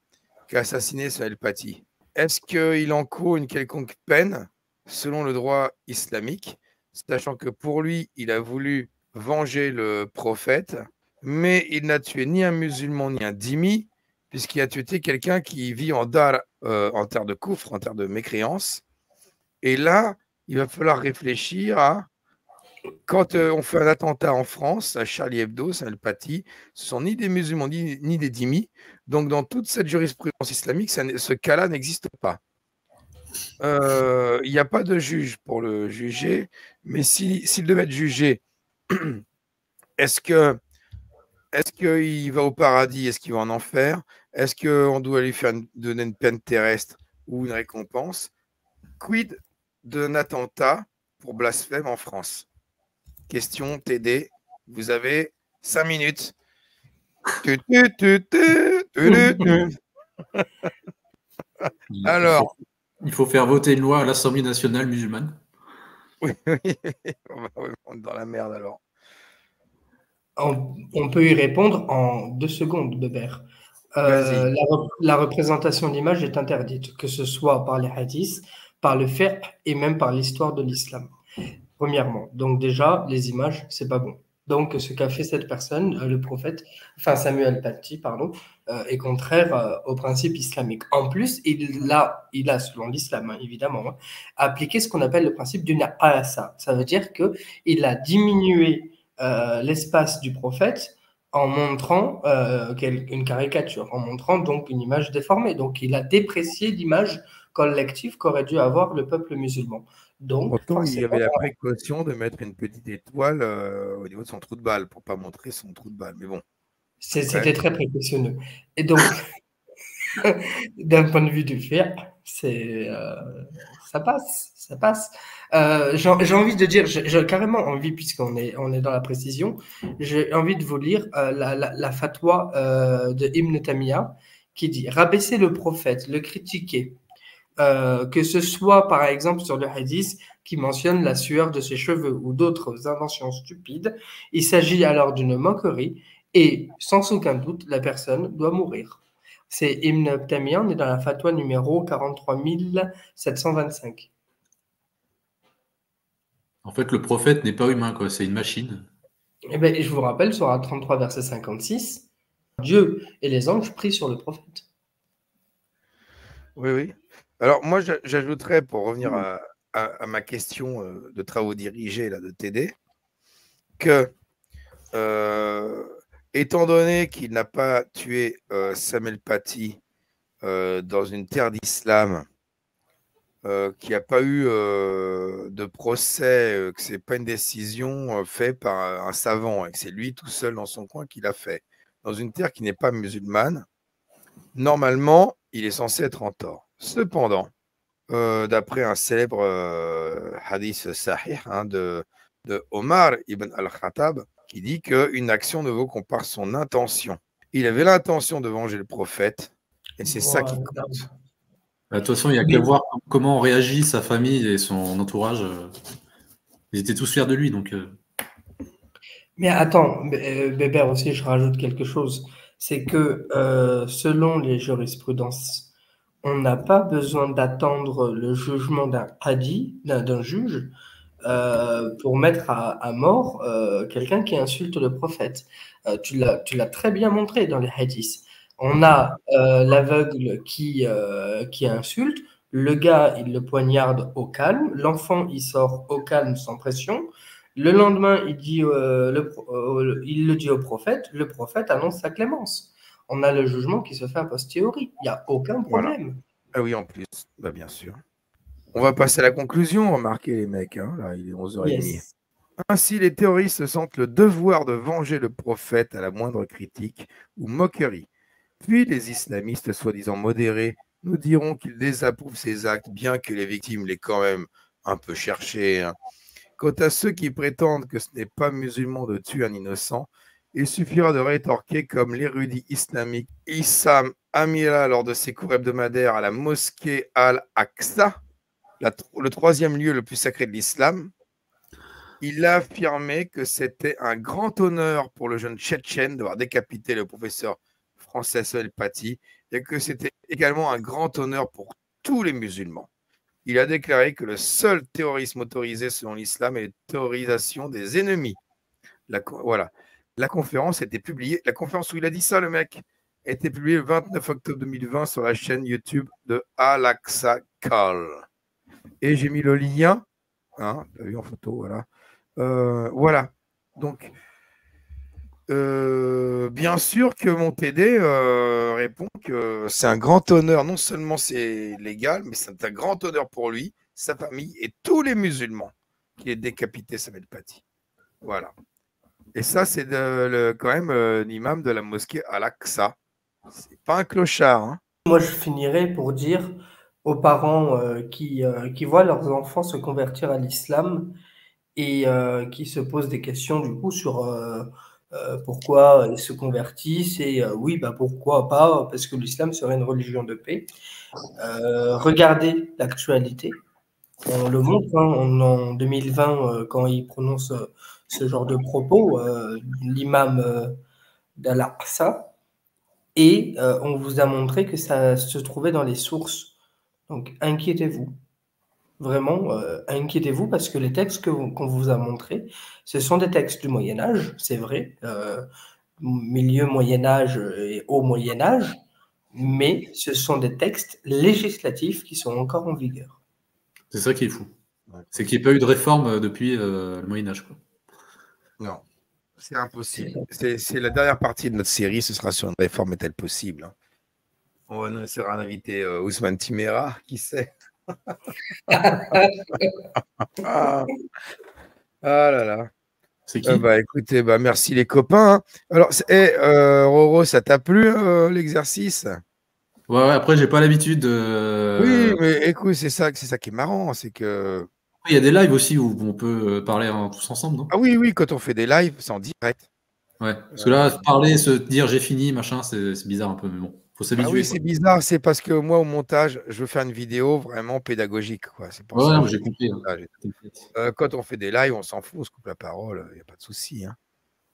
qui a assassiné Samuel Paty, est-ce qu'il encourt une quelconque peine selon le droit islamique, sachant que pour lui, il a voulu venger le prophète, mais il n'a tué ni un musulman ni un dhimmi, puisqu'il a tué quelqu'un qui vit en terre de coufre, en terre de mécréance. Et là, il va falloir réfléchir à quand on fait un attentat en France, à Charlie Hebdo, Samuel Paty, ce ne sont ni des musulmans ni des dhimmis. Donc, dans toute cette jurisprudence islamique, ce cas-là n'existe pas. Il n'y a pas de juge pour le juger, mais s'il devait être jugé, est-ce qu'il va au paradis? Est-ce qu'il va en enfer? Est-ce qu'on doit lui donner une peine terrestre ou une récompense? Quid d'un attentat pour blasphème en France? Question TD, vous avez 5 minutes. Alors, il faut faire voter une loi à l'Assemblée nationale musulmane. Oui, on est dans la merde alors. On peut y répondre en 2 secondes, Bébert. La représentation d'image est interdite, que ce soit par les hadiths, par le fait et même par l'histoire de l'islam. Premièrement. Donc déjà, les images, c'est pas bon. Donc ce qu'a fait cette personne, le prophète, enfin Samuel Paty, pardon, est contraire au principe islamique. En plus, il a selon l'islam, hein, évidemment, hein, appliqué ce qu'on appelle le principe du naqasa. Ça veut dire qu'il a diminué l'espace du prophète en montrant une caricature, en montrant donc une image déformée. Donc il a déprécié l'image collective qu'aurait dû avoir le peuple musulman. Donc, Pourtant, il y forcément, avait la précaution de mettre une petite étoile au niveau de son trou de balle pour pas montrer son trou de balle. Mais bon. c'était très précautionneux. Et donc, d'un point de vue du fait, ça passe, ça passe. J'ai envie de dire, j'ai carrément envie, puisqu'on est dans la précision, j'ai envie de vous lire la fatwa de Ibn Taymiyyah qui dit rabaisser le prophète, le critiquer, que ce soit par exemple sur le hadith qui mentionne la sueur de ses cheveux ou d'autres inventions stupides, il s'agit alors d'une moquerie et sans aucun doute la personne doit mourir. C'est Ibn Taymiyyah, on est dans la fatwa numéro 43 725. En fait, le prophète n'est pas humain, quoi. C'est une machine. Eh bien, je vous rappelle, sur 33 verset 56, Dieu et les anges prient sur le prophète. Oui, oui. Alors, moi, j'ajouterais, pour revenir à ma question de travaux dirigés là, de TD, que, étant donné qu'il n'a pas tué Samuel Paty dans une terre d'islam, qu'il n'y a pas eu de procès, que ce n'est pas une décision faite par un savant, et que c'est lui tout seul dans son coin qui l'a fait, dans une terre qui n'est pas musulmane, normalement, il est censé être en tort. Cependant, d'après un célèbre hadith sahih de Omar ibn al-Khattab, qui dit qu'une action ne vaut qu'on par son intention. Il avait l'intention de venger le prophète, et c'est ça qui compte. De toute façon, il n'y a qu'à voir comment réagit sa famille et son entourage. Ils étaient tous fiers de lui, donc... Mais attends, Bébert aussi, je rajoute quelque chose. C'est que selon les jurisprudences, on n'a pas besoin d'attendre le jugement d'un hadi, d'un juge, pour mettre à mort quelqu'un qui insulte le prophète. Tu l'as très bien montré dans les hadiths. On a l'aveugle qui insulte, le gars, il le poignarde au calme, l'enfant, il sort au calme sans pression. Le lendemain, il le dit au prophète, le prophète annonce sa clémence. On a le jugement qui se fait a posteriori. Il n'y a aucun problème. Voilà. Ah oui, en plus, bah, bien sûr. On va passer à la conclusion, remarquez les mecs, hein, là, il est 11h30. Yes. Ainsi, les terroristes sentent le devoir de venger le prophète à la moindre critique ou moquerie. Puis les islamistes, soi-disant modérés, nous diront qu'ils désapprouvent ces actes, bien que les victimes l'aient quand même un peu cherché. Hein. Quant à ceux qui prétendent que ce n'est pas musulman de tuer un innocent, il suffira de rétorquer comme l'érudit islamique Issam Amira lors de ses cours hebdomadaires à la mosquée Al-Aqsa, le troisième lieu le plus sacré de l'islam. Il a affirmé que c'était un grand honneur pour le jeune Tchétchène d'avoir décapité le professeur français Samuel Paty et que c'était également un grand honneur pour tous les musulmans. Il a déclaré que le seul terrorisme autorisé selon l'islam est la terrorisation des ennemis. Voilà. La conférence a été publiée, la conférence où il a dit ça, le mec, a été publiée le 29 octobre 2020 sur la chaîne YouTube de Al-Aqsa Call. Et j'ai mis le lien, hein, tu as vu en photo, voilà. Voilà. Donc, bien sûr que mon TD répond que c'est un grand honneur, non seulement c'est légal, mais c'est un grand honneur pour lui, sa famille et tous les musulmans qui est décapité Samuel Paty. Voilà. Et ça, c'est quand même l'imam de la mosquée Al-Aqsa. C'est pas un clochard. Hein. Moi, je finirai pour dire aux parents qui voient leurs enfants se convertir à l'islam et qui se posent des questions du coup sur pourquoi ils se convertissent et oui, bah, pourquoi pas, parce que l'islam serait une religion de paix. Regardez l'actualité. On le montre hein, en 2020 quand il prononce ce genre de propos, l'imam d'Al-Aqsa, et on vous a montré que ça se trouvait dans les sources. Donc, inquiétez-vous. Vraiment, inquiétez-vous parce que les textes qu'on vous a montrés, ce sont des textes du Moyen Âge, c'est vrai, milieu Moyen Âge et haut Moyen Âge, mais ce sont des textes législatifs qui sont encore en vigueur. C'est ça qui est fou. C'est qu'il n'y a pas eu de réforme depuis le Moyen-Âge, quoi. Non, c'est impossible. C'est la dernière partie de notre série, ce sera sur une réforme est-elle possible, hein. On va nous sera invité Ousmane Timera, qui sait. Ah là là. C'est qui? Bah écoutez, bah merci les copains, hein. Alors, Roro, ça t'a plu l'exercice? Ouais, après, j'ai pas l'habitude Oui, mais écoute, c'est ça qui est marrant, c'est que. Il y a des lives aussi où on peut parler tous ensemble, non? Ah oui, quand on fait des lives, c'est en direct. Ouais, parce que là, parler, se dire j'ai fini, machin, c'est bizarre un peu, mais bon, faut Ah s'habituer. oui, c'est bizarre, c'est parce que moi, au montage, je veux faire une vidéo vraiment pédagogique, quoi. C'est pour ça. Ouais, j'ai compris. Quand on fait des lives, on s'en fout, on se coupe la parole, il n'y a pas de souci, hein.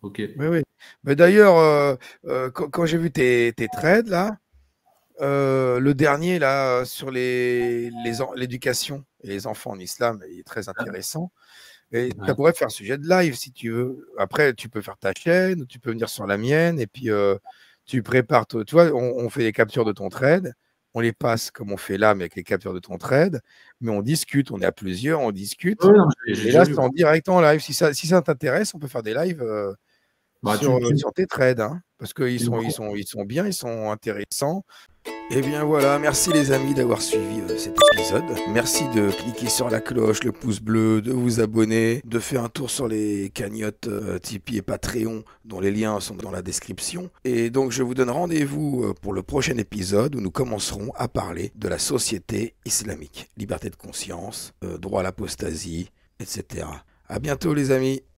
Ok. Oui. Mais d'ailleurs, quand j'ai vu tes threads, là, le dernier, là, sur l'éducation et les enfants en islam, il est très intéressant. Et ça pourrait faire sujet de live, si tu veux. Après, tu peux faire ta chaîne, tu peux venir sur la mienne, et puis tu prépares, tu vois, on fait des captures de ton thread, on les passe comme on fait là, mais avec les captures de ton thread, mais on discute, on est à plusieurs, on discute. Ouais, non, et là, c'est en direct en live. Si ça t'intéresse, on peut faire des lives sur tes threads, hein, parce qu'ils sont bien, ils sont intéressants. Et bien voilà, merci les amis d'avoir suivi cet épisode. Merci de cliquer sur la cloche, le pouce bleu, de vous abonner, de faire un tour sur les cagnottes Tipeee et Patreon, dont les liens sont dans la description. Et donc je vous donne rendez-vous pour le prochain épisode où nous commencerons à parler de la société islamique. Liberté de conscience, droit à l'apostasie, etc. À bientôt les amis.